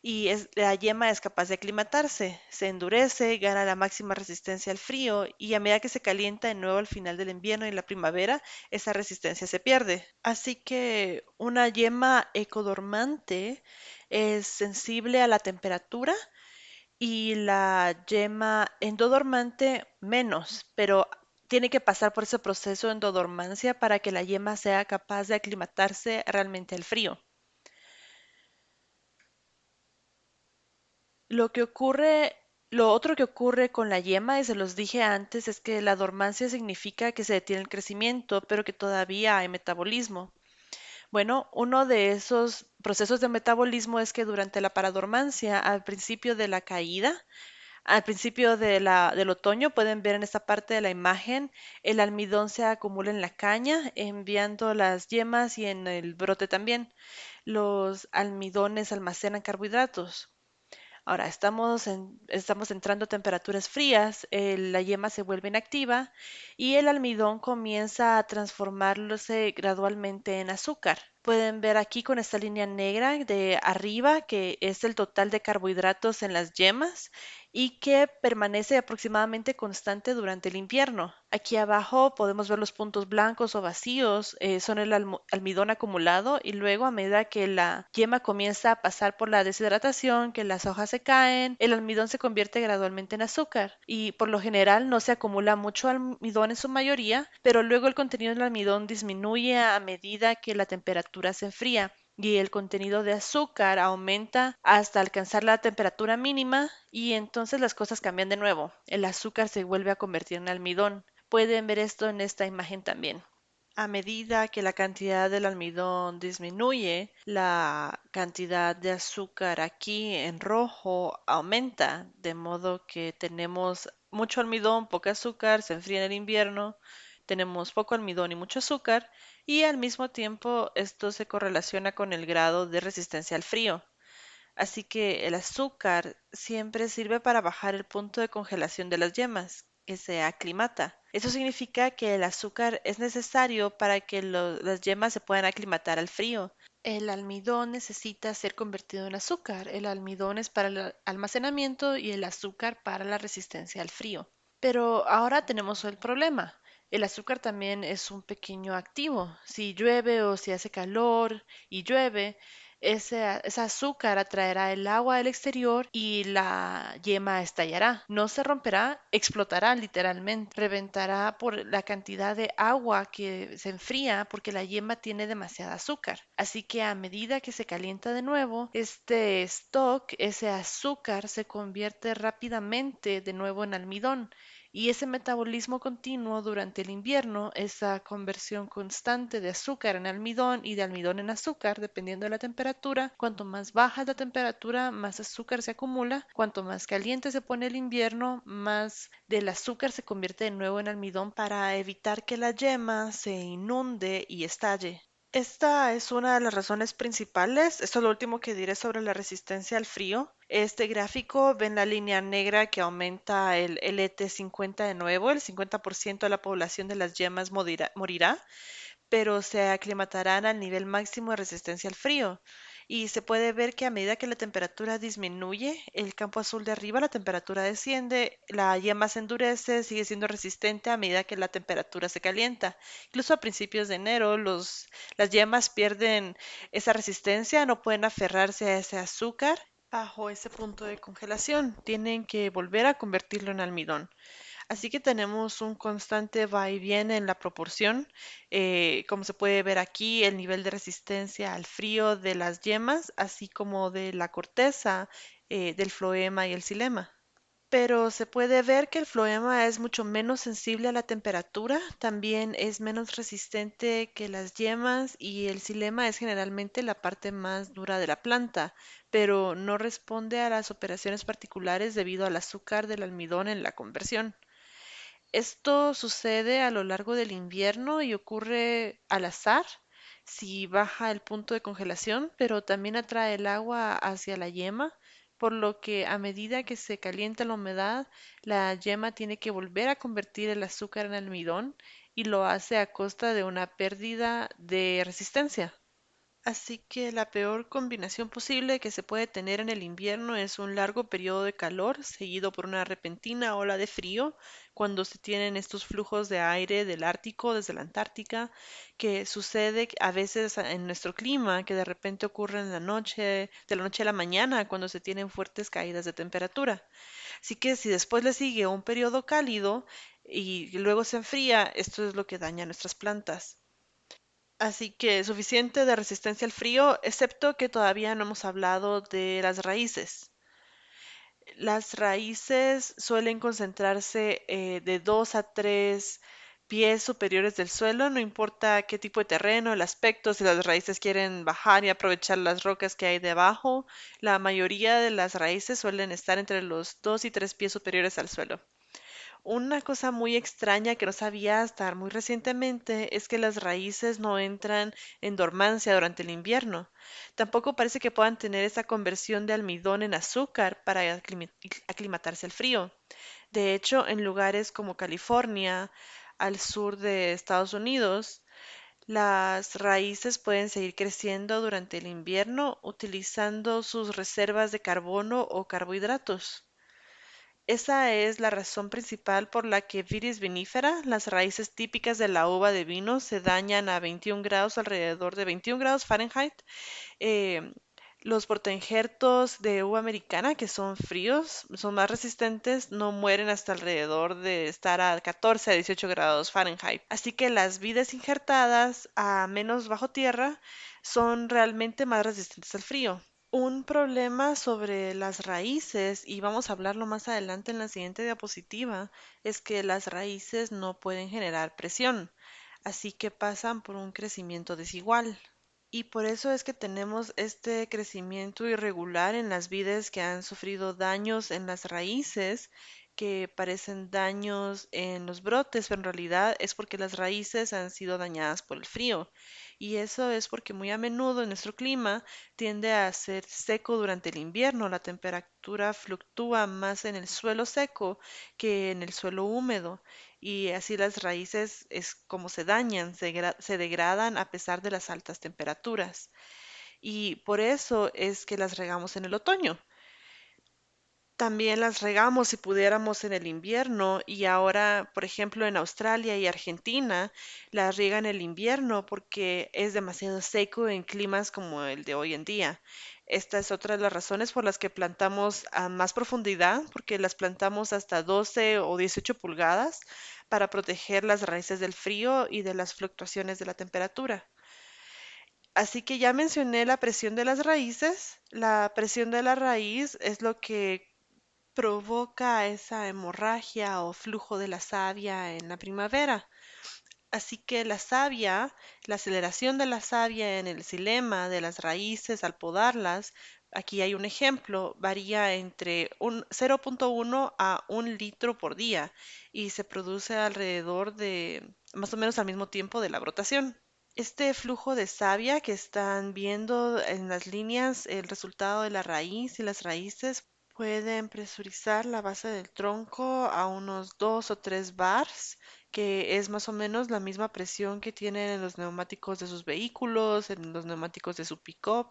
y la yema es capaz de aclimatarse, se endurece, gana la máxima resistencia al frío y a medida que se calienta de nuevo al final del invierno y la primavera, esa resistencia se pierde. Así que una yema ecodormante es sensible a la temperatura y la yema endodormante menos, pero tiene que pasar por ese proceso de endodormancia para que la yema sea capaz de aclimatarse realmente al frío. Lo que ocurre, lo otro que ocurre con la yema, y se los dije antes, es que la dormancia significa que se detiene el crecimiento, pero que todavía hay metabolismo. Bueno, uno de esos procesos de metabolismo es que durante la paradormancia, al principio de la caída, al principio del otoño, pueden ver en esta parte de la imagen, el almidón se acumula en la caña, enviando las yemas y en el brote también. Los almidones almacenan carbohidratos. Ahora, estamos entrando a temperaturas frías, la yema se vuelve inactiva y el almidón comienza a transformarse gradualmente en azúcar. Pueden ver aquí con esta línea negra de arriba que es el total de carbohidratos en las yemas y que permanece aproximadamente constante durante el invierno. Aquí abajo podemos ver los puntos blancos o vacíos, son el almidón acumulado y luego a medida que la yema comienza a pasar por la deshidratación, que las hojas se caen, el almidón se convierte gradualmente en azúcar y por lo general no se acumula mucho almidón en su mayoría, pero luego el contenido del almidón disminuye a medida que la temperatura se enfría y el contenido de azúcar aumenta hasta alcanzar la temperatura mínima y entonces las cosas cambian de nuevo. El azúcar se vuelve a convertir en almidón. Pueden ver esto en esta imagen también. A medida que la cantidad del almidón disminuye, la cantidad de azúcar aquí en rojo aumenta, de modo que tenemos mucho almidón, poco azúcar, se enfría en el invierno, tenemos poco almidón y mucho azúcar, y al mismo tiempo esto se correlaciona con el grado de resistencia al frío. Así que el azúcar siempre sirve para bajar el punto de congelación de las yemas, que se aclimata. Eso significa que el azúcar es necesario para que las yemas se puedan aclimatar al frío. El almidón necesita ser convertido en azúcar. El almidón es para el almacenamiento y el azúcar para la resistencia al frío. Pero ahora tenemos el problema. El azúcar también es un pequeño activo. Si llueve o si hace calor y llueve, ese azúcar atraerá el agua del exterior y la yema estallará. No se romperá, explotará literalmente. Reventará por la cantidad de agua que se enfría porque la yema tiene demasiada azúcar. Así que a medida que se calienta de nuevo, este stock, ese azúcar, se convierte rápidamente de nuevo en almidón. Y ese metabolismo continuo durante el invierno, esa conversión constante de azúcar en almidón y de almidón en azúcar, dependiendo de la temperatura, cuanto más baja es la temperatura, más azúcar se acumula, cuanto más caliente se pone el invierno, más del azúcar se convierte de nuevo en almidón para evitar que la yema se inunde y estalle. Esta es una de las razones principales. Esto es lo último que diré sobre la resistencia al frío. Este gráfico, ven la línea negra que aumenta el LT50 de nuevo, el 50% de la población de las yemas morirá, pero se aclimatarán al nivel máximo de resistencia al frío. Y se puede ver que a medida que la temperatura disminuye, el campo azul de arriba, la temperatura desciende, la yema se endurece, sigue siendo resistente a medida que la temperatura se calienta. Incluso a principios de enero, las yemas pierden esa resistencia, no pueden aferrarse a ese azúcar bajo ese punto de congelación. Tienen que volver a convertirlo en almidón. Así que tenemos un constante va y viene en la proporción. Como se puede ver aquí, el nivel de resistencia al frío de las yemas, así como de la corteza, del floema y el xilema. Pero se puede ver que el floema es mucho menos sensible a la temperatura, también es menos resistente que las yemas y el xilema es generalmente la parte más dura de la planta, pero no responde a las operaciones particulares debido al azúcar del almidón en la conversión. Esto sucede a lo largo del invierno y ocurre al azar si baja el punto de congelación, pero también atrae el agua hacia la yema, por lo que a medida que se calienta la humedad, la yema tiene que volver a convertir el azúcar en almidón y lo hace a costa de una pérdida de resistencia. Así que la peor combinación posible que se puede tener en el invierno es un largo periodo de calor seguido por una repentina ola de frío cuando se tienen estos flujos de aire del Ártico desde la Antártica, que sucede a veces en nuestro clima, que de repente ocurre en la noche, de la noche a la mañana, cuando se tienen fuertes caídas de temperatura. Así que si después le sigue un periodo cálido y luego se enfría, esto es lo que daña nuestras plantas. Así que suficiente de resistencia al frío, excepto que todavía no hemos hablado de las raíces. Las raíces suelen concentrarse de 2 a 3 pies superiores del suelo, no importa qué tipo de terreno, el aspecto, si las raíces quieren bajar y aprovechar las rocas que hay debajo, la mayoría de las raíces suelen estar entre los 2 y 3 pies superiores al suelo. Una cosa muy extraña que no sabía hasta muy recientemente es que las raíces no entran en dormancia durante el invierno. Tampoco parece que puedan tener esa conversión de almidón en azúcar para aclimatarse al frío. De hecho, en lugares como California, al sur de Estados Unidos, las raíces pueden seguir creciendo durante el invierno utilizando sus reservas de carbono o carbohidratos. Esa es la razón principal por la que Vitis vinifera, las raíces típicas de la uva de vino, se dañan a 21 grados, alrededor de 21 grados Fahrenheit. Eh, los protoinjertos de uva americana, que son fríos, son más resistentes, no mueren hasta alrededor de estar a 14 a 18 grados Fahrenheit. Así que las vides injertadas a menos bajo tierra son realmente más resistentes al frío. Un problema sobre las raíces, y vamos a hablarlo más adelante en la siguiente diapositiva, es que las raíces no pueden generar presión. así que pasan por un crecimiento desigual. Y por eso es que tenemos este crecimiento irregular en las vides que han sufrido daños en las raíces, que parecen daños en los brotes, pero en realidad es porque las raíces han sido dañadas por el frío. Y eso es porque muy a menudo en nuestro clima tiende a ser seco durante el invierno. La temperatura fluctúa más en el suelo seco que en el suelo húmedo y así las raíces es como se dañan, se degradan a pesar de las altas temperaturas. Y por eso es que las regamos en el otoño. También las regamos si pudiéramos en el invierno y ahora, por ejemplo, en Australia y Argentina, las riegan en el invierno porque es demasiado seco en climas como el de hoy en día. Esta es otra de las razones por las que plantamos a más profundidad, porque las plantamos hasta 12 o 18 pulgadas para proteger las raíces del frío y de las fluctuaciones de la temperatura. Así que ya mencioné la presión de las raíces. La presión de la raíz es lo que provoca esa hemorragia o flujo de la savia en la primavera. Así que la savia, la aceleración de la savia en el xilema de las raíces al podarlas, aquí hay un ejemplo, varía entre un 0,1 a 1 litro por día y se produce alrededor de más o menos al mismo tiempo de la brotación. Este flujo de savia que están viendo en las líneas, el resultado de la raíz y las raíces pueden presurizar la base del tronco a unos 2 o 3 bars, que es más o menos la misma presión que tienen en los neumáticos de sus vehículos, en los neumáticos de su pick-up.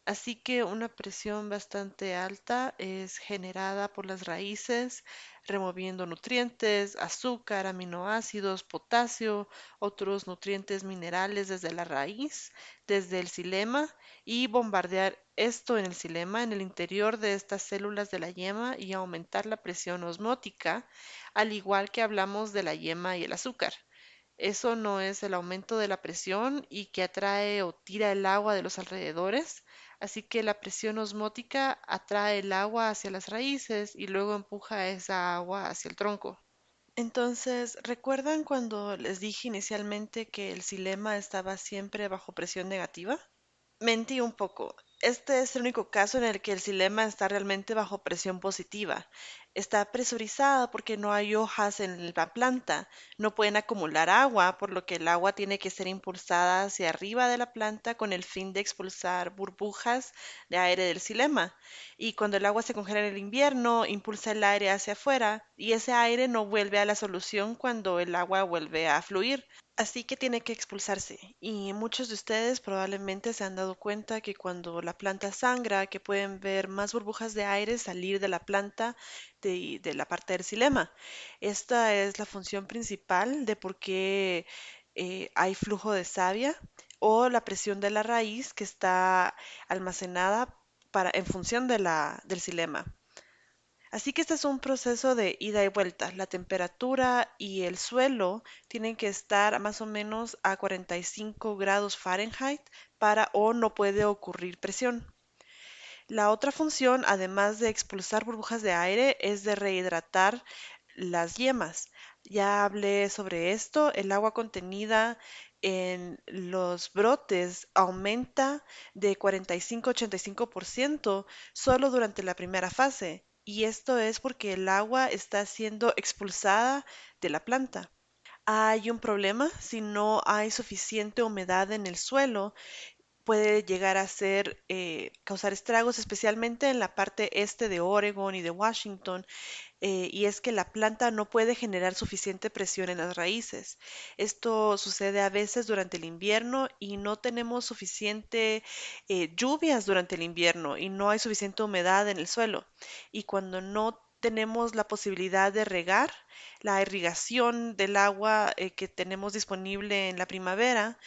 Así que una presión bastante alta es generada por las raíces, removiendo nutrientes, azúcar, aminoácidos, potasio, otros nutrientes minerales desde la raíz, desde el xilema, y bombardear esto en el xilema, en el interior de estas células de la yema y aumentar la presión osmótica, al igual que hablamos de la yema y el azúcar. Eso no es el aumento de la presión y que atrae o tira el agua de los alrededores, así que la presión osmótica atrae el agua hacia las raíces y luego empuja esa agua hacia el tronco. Entonces, ¿recuerdan cuando les dije inicialmente que el xilema estaba siempre bajo presión negativa? Mentí un poco. Este es el único caso en el que el xilema está realmente bajo presión positiva. Está presurizada porque no hay hojas en la planta, no pueden acumular agua, por lo que el agua tiene que ser impulsada hacia arriba de la planta con el fin de expulsar burbujas de aire del xilema. Y cuando el agua se congela en el invierno, impulsa el aire hacia afuera y ese aire no vuelve a la solución cuando el agua vuelve a fluir. Así que tiene que expulsarse. Y muchos de ustedes probablemente se han dado cuenta que cuando la planta sangra, que pueden ver más burbujas de aire salir de la planta de la parte del xilema. Esta es la función principal de por qué hay flujo de savia o la presión de la raíz que está almacenada en función de del xilema. Así que este es un proceso de ida y vuelta. La temperatura y el suelo tienen que estar más o menos a 45 grados Fahrenheit para o no puede ocurrir presión. La otra función, además de expulsar burbujas de aire, es de rehidratar las yemas. Ya hablé sobre esto. El agua contenida en los brotes aumenta de 45 a 85% solo durante la primera fase. Y esto es porque el agua está siendo expulsada de la planta. Hay un problema si no hay suficiente humedad en el suelo, puede llegar a ser causar estragos, especialmente en la parte este de Oregon y de Washington, y es que la planta no puede generar suficiente presión en las raíces. Esto sucede a veces durante el invierno y no tenemos suficiente lluvias durante el invierno y no hay suficiente humedad en el suelo. Y cuando no tenemos la posibilidad de regar, la irrigación del agua que tenemos disponible en la primavera,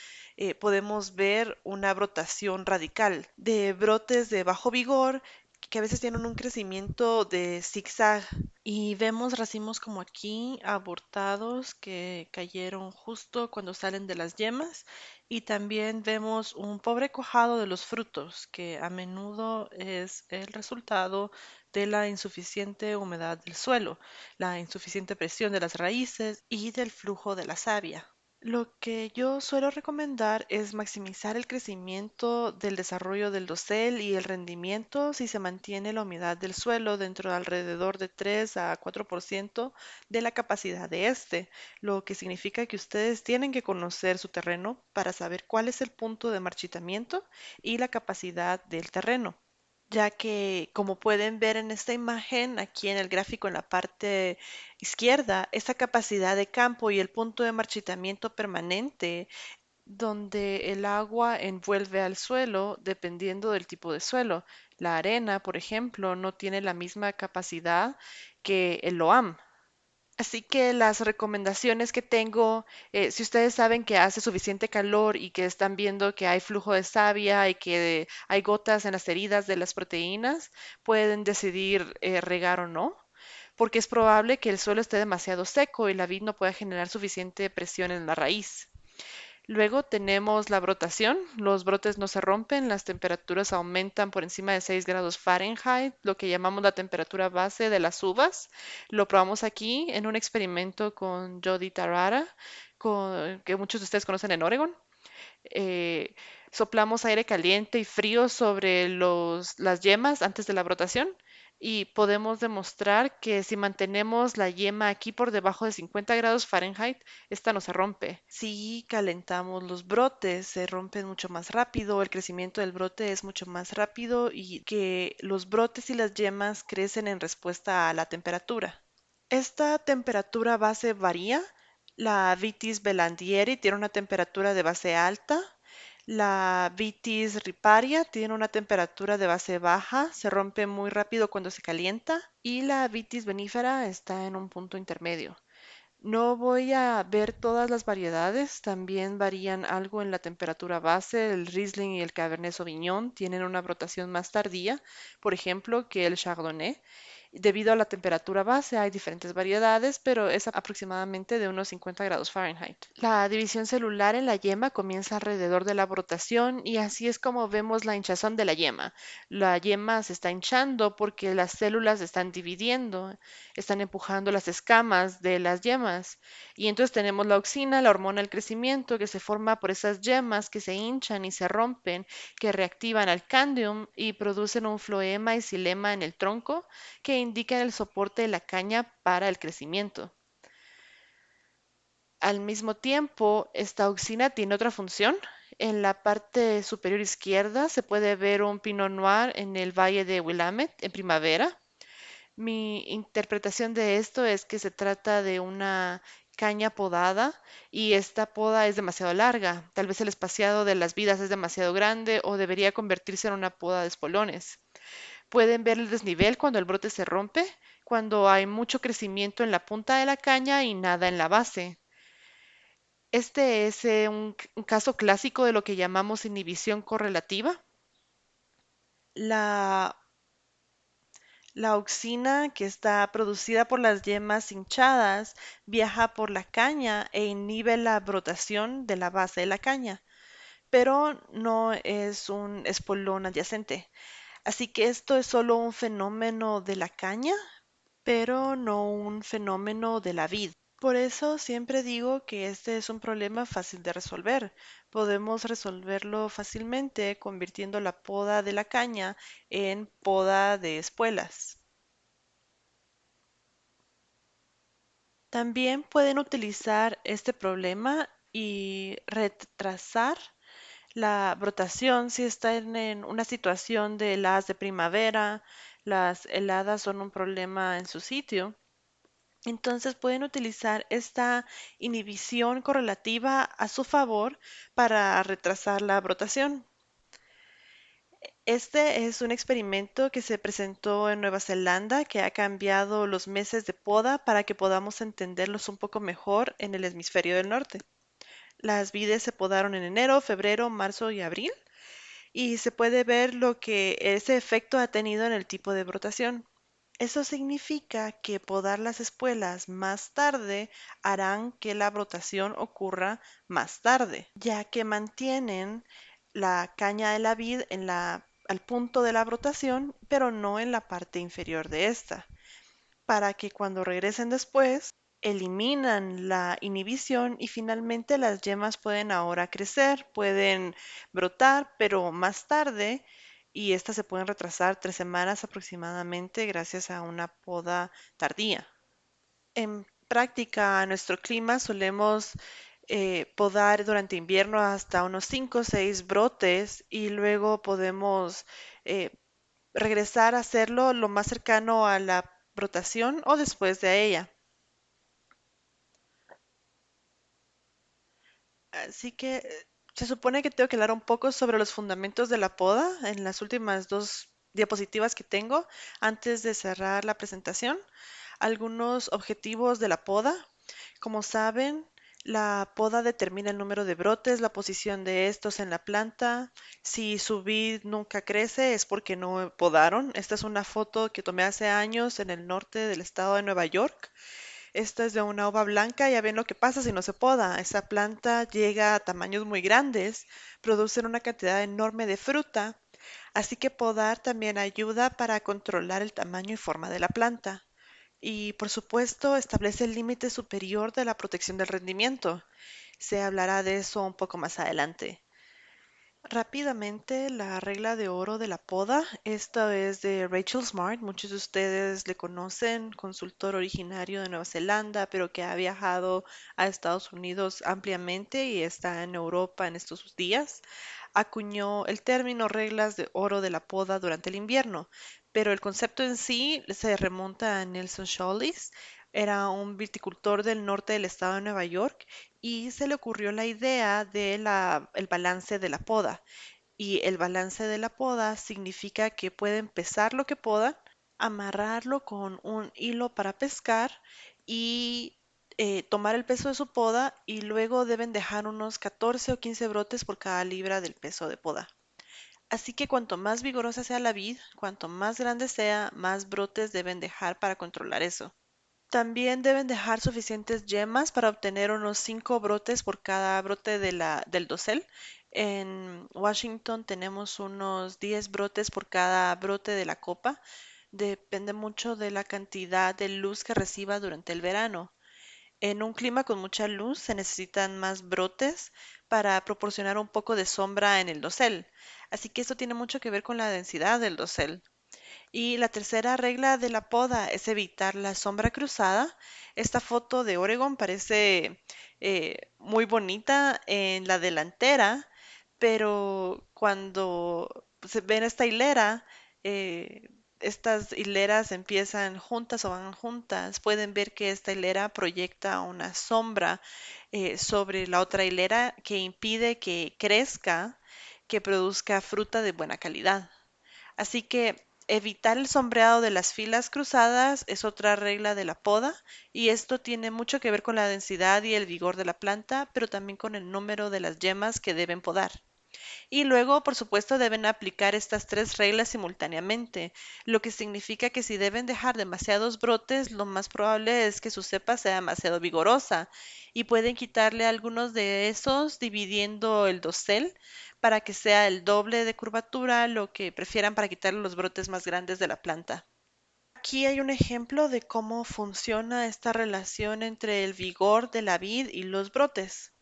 podemos ver una brotación radical de brotes de bajo vigor que a veces tienen un crecimiento de zigzag y vemos racimos como aquí abortados que cayeron justo cuando salen de las yemas y también vemos un pobre cuajado de los frutos que a menudo es el resultado de la insuficiente humedad del suelo, la insuficiente presión de las raíces y del flujo de la savia. Lo que yo suelo recomendar es maximizar el crecimiento del desarrollo del dosel y el rendimiento si se mantiene la humedad del suelo dentro de alrededor de 3 a 4% de la capacidad de este, lo que significa que ustedes tienen que conocer su terreno para saber cuál es el punto de marchitamiento y la capacidad del terreno, ya que como pueden ver en esta imagen, aquí en el gráfico en la parte izquierda, esa capacidad de campo y el punto de marchitamiento permanente, donde el agua envuelve al suelo dependiendo del tipo de suelo. La arena, por ejemplo, no tiene la misma capacidad que el loam. Así que las recomendaciones que tengo, si ustedes saben que hace suficiente calor y que están viendo que hay flujo de savia y que hay gotas en las heridas de las proteínas, pueden decidir regar o no, porque es probable que el suelo esté demasiado seco y la vid no pueda generar suficiente presión en la raíz. Luego tenemos la brotación. Los brotes no se rompen, las temperaturas aumentan por encima de 6 grados Fahrenheit, lo que llamamos la temperatura base de las uvas. Lo probamos aquí en un experimento con Jody Tarara, que muchos de ustedes conocen en Oregon. eh, Soplamos aire caliente y frío sobre las yemas antes de la brotación y podemos demostrar que si mantenemos la yema aquí por debajo de 50 grados Fahrenheit, esta no se rompe. Si calentamos los brotes, se rompen mucho más rápido, el crecimiento del brote es mucho más rápido y que los brotes y las yemas crecen en respuesta a la temperatura. Esta temperatura base varía. La Vitis belandieri tiene una temperatura de base alta. La Vitis riparia tiene una temperatura de base baja, se rompe muy rápido cuando se calienta. Y la Vitis vinifera está en un punto intermedio. No voy a ver todas las variedades, también varían algo en la temperatura base. El Riesling y el Cabernet Sauvignon tienen una brotación más tardía, por ejemplo, que el Chardonnay. Debido a la temperatura base hay diferentes variedades, pero es aproximadamente de unos 50 grados Fahrenheit. La división celular en la yema comienza alrededor de la brotación y así es como vemos la hinchazón de la yema. La yema se está hinchando porque las células se están dividiendo, están empujando las escamas de las yemas. Y entonces tenemos la auxina, la hormona del crecimiento, que se forma por esas yemas que se hinchan y se rompen, que reactivan al candium y producen un floema y xilema en el tronco, que indican el soporte de la caña para el crecimiento. Al mismo tiempo, esta auxina tiene otra función. En la parte superior izquierda se puede ver un Pinot Noir en el Valle de Willamette en primavera. Mi interpretación de esto es que se trata de una caña podada y esta poda es demasiado larga. Tal vez el espaciado de las vidas es demasiado grande o debería convertirse en una poda de espolones. Pueden ver el desnivel cuando el brote se rompe, cuando hay mucho crecimiento en la punta de la caña y nada en la base. Este es un caso clásico de lo que llamamos inhibición correlativa. La La auxina, que está producida por las yemas hinchadas, viaja por la caña e inhibe la brotación de la base de la caña, pero no es un espolón adyacente. Así que esto es solo un fenómeno de la caña, pero no un fenómeno de la vid. Por eso siempre digo que este es un problema fácil de resolver. Podemos resolverlo fácilmente convirtiendo la poda de la caña en poda de espuelas. También pueden utilizar este problema y retrasar la brotación si están en una situación de heladas de primavera. Las heladas son un problema en su sitio. Entonces pueden utilizar esta inhibición correlativa a su favor para retrasar la brotación. Este es un experimento que se presentó en Nueva Zelanda que ha cambiado los meses de poda para que podamos entenderlos un poco mejor en el hemisferio del norte. Las vides se podaron en enero, febrero, marzo y abril y se puede ver lo que ese efecto ha tenido en el tipo de brotación. Eso significa que podar las espuelas más tarde harán que la brotación ocurra más tarde, ya que mantienen la caña de la vid al punto de la brotación, pero no en la parte inferior de esta, para que cuando regresen después eliminan la inhibición y finalmente las yemas pueden ahora crecer, pueden brotar, pero más tarde, y estas se pueden retrasar 3 semanas aproximadamente gracias a una poda tardía. En práctica, a nuestro clima solemos podar durante invierno hasta unos 5 o 6 brotes y luego podemos eh, regresar a hacerlo lo más cercano a la brotación o después de ella. Así que se supone que tengo que hablar un poco sobre los fundamentos de la poda en las últimas dos diapositivas que tengo antes de cerrar la presentación. Algunos objetivos de la poda. Como saben, la poda determina el número de brotes, la posición de estos en la planta. Si su vid nunca crece es porque no podaron. Esta es una foto que tomé hace años en el norte del estado de Nueva York. Esta es de una uva blanca, ya ven lo que pasa si no se poda. Esa planta llega a tamaños muy grandes, producen una cantidad enorme de fruta, así que podar también ayuda para controlar el tamaño y forma de la planta. Y por supuesto establece el límite superior de la protección del rendimiento. Se hablará de eso un poco más adelante. Rápidamente, la regla de oro de la poda. Esta es de Rachel Smart. Muchos de ustedes le conocen, consultor originario de Nueva Zelanda, pero que ha viajado a Estados Unidos ampliamente y está en Europa en estos días. Acuñó el término reglas de oro de la poda durante el invierno, pero el concepto en sí se remonta a Nelson Challis. Era un viticultor del norte del estado de Nueva York y se le ocurrió la idea de el balance de la poda. Y el balance de la poda significa que pueden pesar lo que podan, amarrarlo con un hilo para pescar y tomar el peso de su poda y luego deben dejar unos 14 o 15 brotes por cada libra del peso de poda. Así que cuanto más vigorosa sea la vid, cuanto más grande sea, más brotes deben dejar para controlar eso. También deben dejar suficientes yemas para obtener unos 5 brotes por cada brote del dosel. En Washington tenemos unos 10 brotes por cada brote de la copa. Depende mucho de la cantidad de luz que reciba durante el verano. En un clima con mucha luz se necesitan más brotes para proporcionar un poco de sombra en el dosel. Así que esto tiene mucho que ver con la densidad del dosel. Y la tercera regla de la poda es evitar la sombra cruzada. Esta foto de Oregon parece muy bonita en la delantera, pero cuando se ven esta hilera, eh, estas hileras empiezan juntas o van juntas. Pueden ver que esta hilera proyecta una sombra sobre la otra hilera que impide que crezca, que produzca fruta de buena calidad. Así que evitar el sombreado de las filas cruzadas es otra regla de la poda y esto tiene mucho que ver con la densidad y el vigor de la planta, pero también con el número de las yemas que deben podar. Y luego, por supuesto, deben aplicar estas tres reglas simultáneamente, lo que significa que si deben dejar demasiados brotes, lo más probable es que su cepa sea demasiado vigorosa y pueden quitarle algunos de esos dividiendo el dosel para que sea el doble de curvatura, lo que prefieran para quitarle los brotes más grandes de la planta. Aquí hay un ejemplo de cómo funciona esta relación entre el vigor de la vid y los brotes.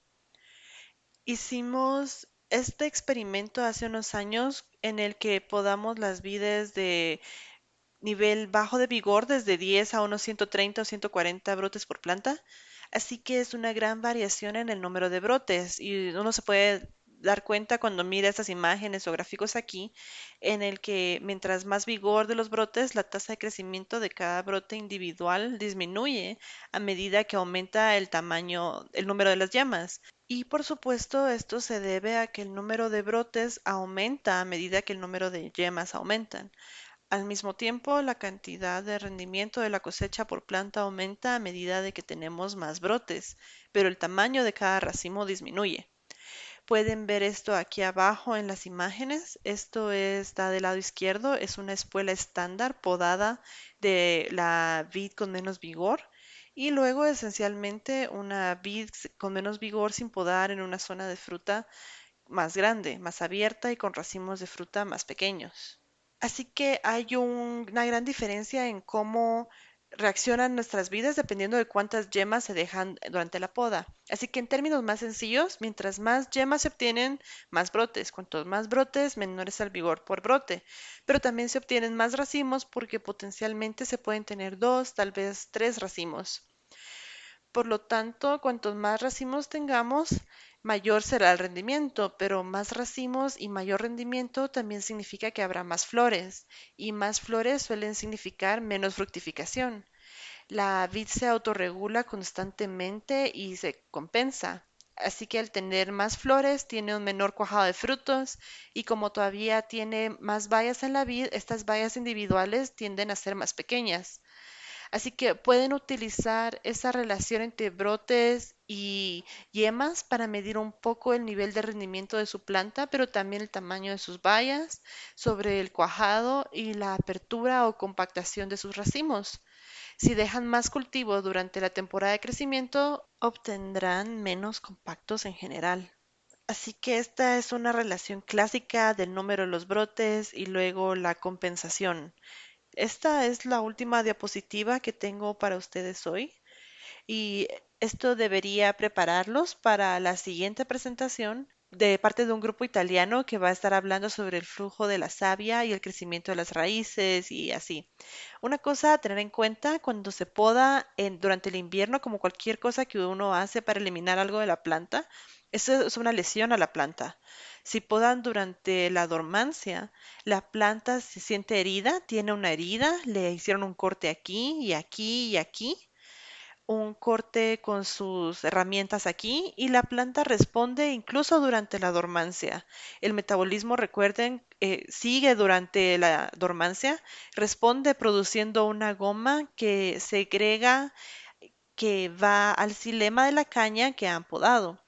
Hicimos este experimento hace unos años en el que podamos las vides de nivel bajo de vigor desde 10 a unos 130 o 140 brotes por planta. Así que es una gran variación en el número de brotes y uno se puede dar cuenta cuando mira estas imágenes o gráficos aquí, en el que mientras más vigor de los brotes, la tasa de crecimiento de cada brote individual disminuye a medida que aumenta el tamaño, el número de las llamas. Y por supuesto, esto se debe a que el número de brotes aumenta a medida que el número de yemas aumentan. Al mismo tiempo, la cantidad de rendimiento de la cosecha por planta aumenta a medida de que tenemos más brotes, pero el tamaño de cada racimo disminuye. Pueden ver esto aquí abajo en las imágenes. Esto está del lado izquierdo, es una espuela estándar podada de la vid con menos vigor. Y luego esencialmente una vid con menos vigor sin podar en una zona de fruta más grande, más abierta y con racimos de fruta más pequeños. Así que hay una gran diferencia en cómo reaccionan nuestras vidas dependiendo de cuántas yemas se dejan durante la poda. Así que en términos más sencillos, mientras más yemas se obtienen, más brotes. Cuantos más brotes, menor es el vigor por brote. Pero también se obtienen más racimos porque potencialmente se pueden tener dos, tal vez tres racimos. Por lo tanto, cuantos más racimos tengamos, mayor será el rendimiento, pero más racimos y mayor rendimiento también significa que habrá más flores, y más flores suelen significar menos fructificación. La vid se autorregula constantemente y se compensa. Así que al tener más flores tiene un menor cuajado de frutos y como todavía tiene más bayas en la vid, estas bayas individuales tienden a ser más pequeñas. Así que pueden utilizar esa relación entre brotes y yemas para medir un poco el nivel de rendimiento de su planta, pero también el tamaño de sus bayas, sobre el cuajado y la apertura o compactación de sus racimos. Si dejan más cultivo durante la temporada de crecimiento, obtendrán menos compactos en general. Así que esta es una relación clásica del número de los brotes y luego la compensación. Esta es la última diapositiva que tengo para ustedes hoy y esto debería prepararlos para la siguiente presentación de parte de un grupo italiano que va a estar hablando sobre el flujo de la savia y el crecimiento de las raíces y así. Una cosa a tener en cuenta cuando se poda durante el invierno, como cualquier cosa que uno hace para eliminar algo de la planta, eso es una lesión a la planta. Si podan durante la dormancia, la planta se siente herida, tiene una herida, le hicieron un corte aquí y aquí y aquí, un corte con sus herramientas aquí y la planta responde incluso durante la dormancia. El metabolismo, recuerden, sigue durante la dormancia, responde produciendo una goma que segrega, que va al xilema de la caña que han podado.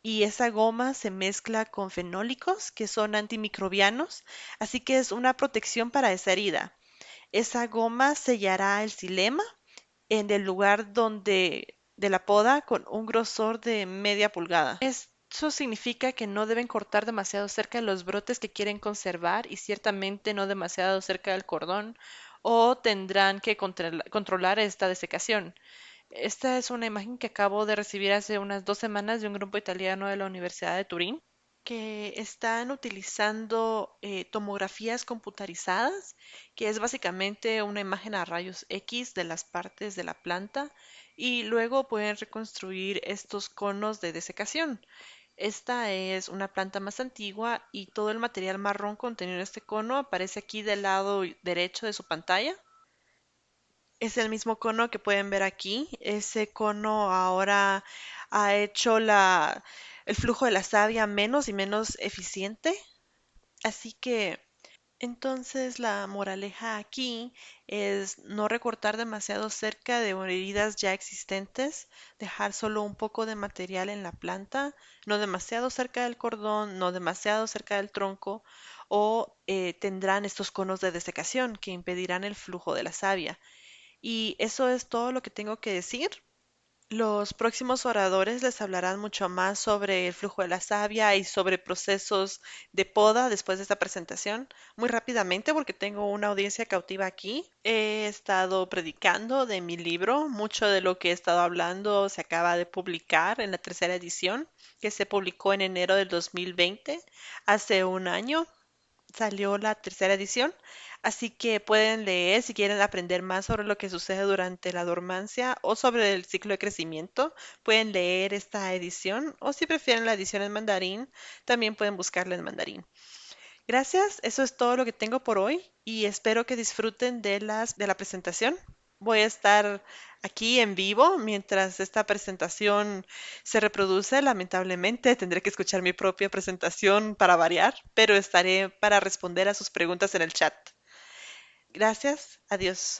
Y esa goma se mezcla con fenólicos, que son antimicrobianos, así que es una protección para esa herida. Esa goma sellará el xilema en el lugar donde de la poda con un grosor de media pulgada. Eso significa que no deben cortar demasiado cerca de los brotes que quieren conservar y ciertamente no demasiado cerca del cordón o tendrán que controlar esta desecación. Esta es una imagen que acabo de recibir hace unas 2 semanas de un grupo italiano de la Universidad de Turín que están utilizando tomografías computarizadas, que es básicamente una imagen a rayos X de las partes de la planta y luego pueden reconstruir estos conos de desecación. Esta es una planta más antigua y todo el material marrón contenido en este cono aparece aquí del lado derecho de su pantalla. Es el mismo cono que pueden ver aquí. Ese cono ahora ha hecho el flujo de la savia menos y menos eficiente. Así que entonces la moraleja aquí es no recortar demasiado cerca de heridas ya existentes, dejar solo un poco de material en la planta, no demasiado cerca del cordón, no demasiado cerca del tronco, o tendrán estos conos de desecación que impedirán el flujo de la savia. Y eso es todo lo que tengo que decir. Los próximos oradores les hablarán mucho más sobre el flujo de la savia y sobre procesos de poda después de esta presentación. Muy rápidamente, porque tengo una audiencia cautiva aquí. He estado predicando de mi libro. Mucho de lo que he estado hablando se acaba de publicar en la tercera edición, que se publicó en enero del 2020, hace un año salió la tercera edición, así que pueden leer si quieren aprender más sobre lo que sucede durante la dormancia o sobre el ciclo de crecimiento, pueden leer esta edición o si prefieren la edición en mandarín, también pueden buscarla en mandarín. Gracias, eso es todo lo que tengo por hoy y espero que disfruten de la presentación. Voy a estar aquí en vivo mientras esta presentación se reproduce. Lamentablemente tendré que escuchar mi propia presentación para variar, pero estaré para responder a sus preguntas en el chat. Gracias, adiós.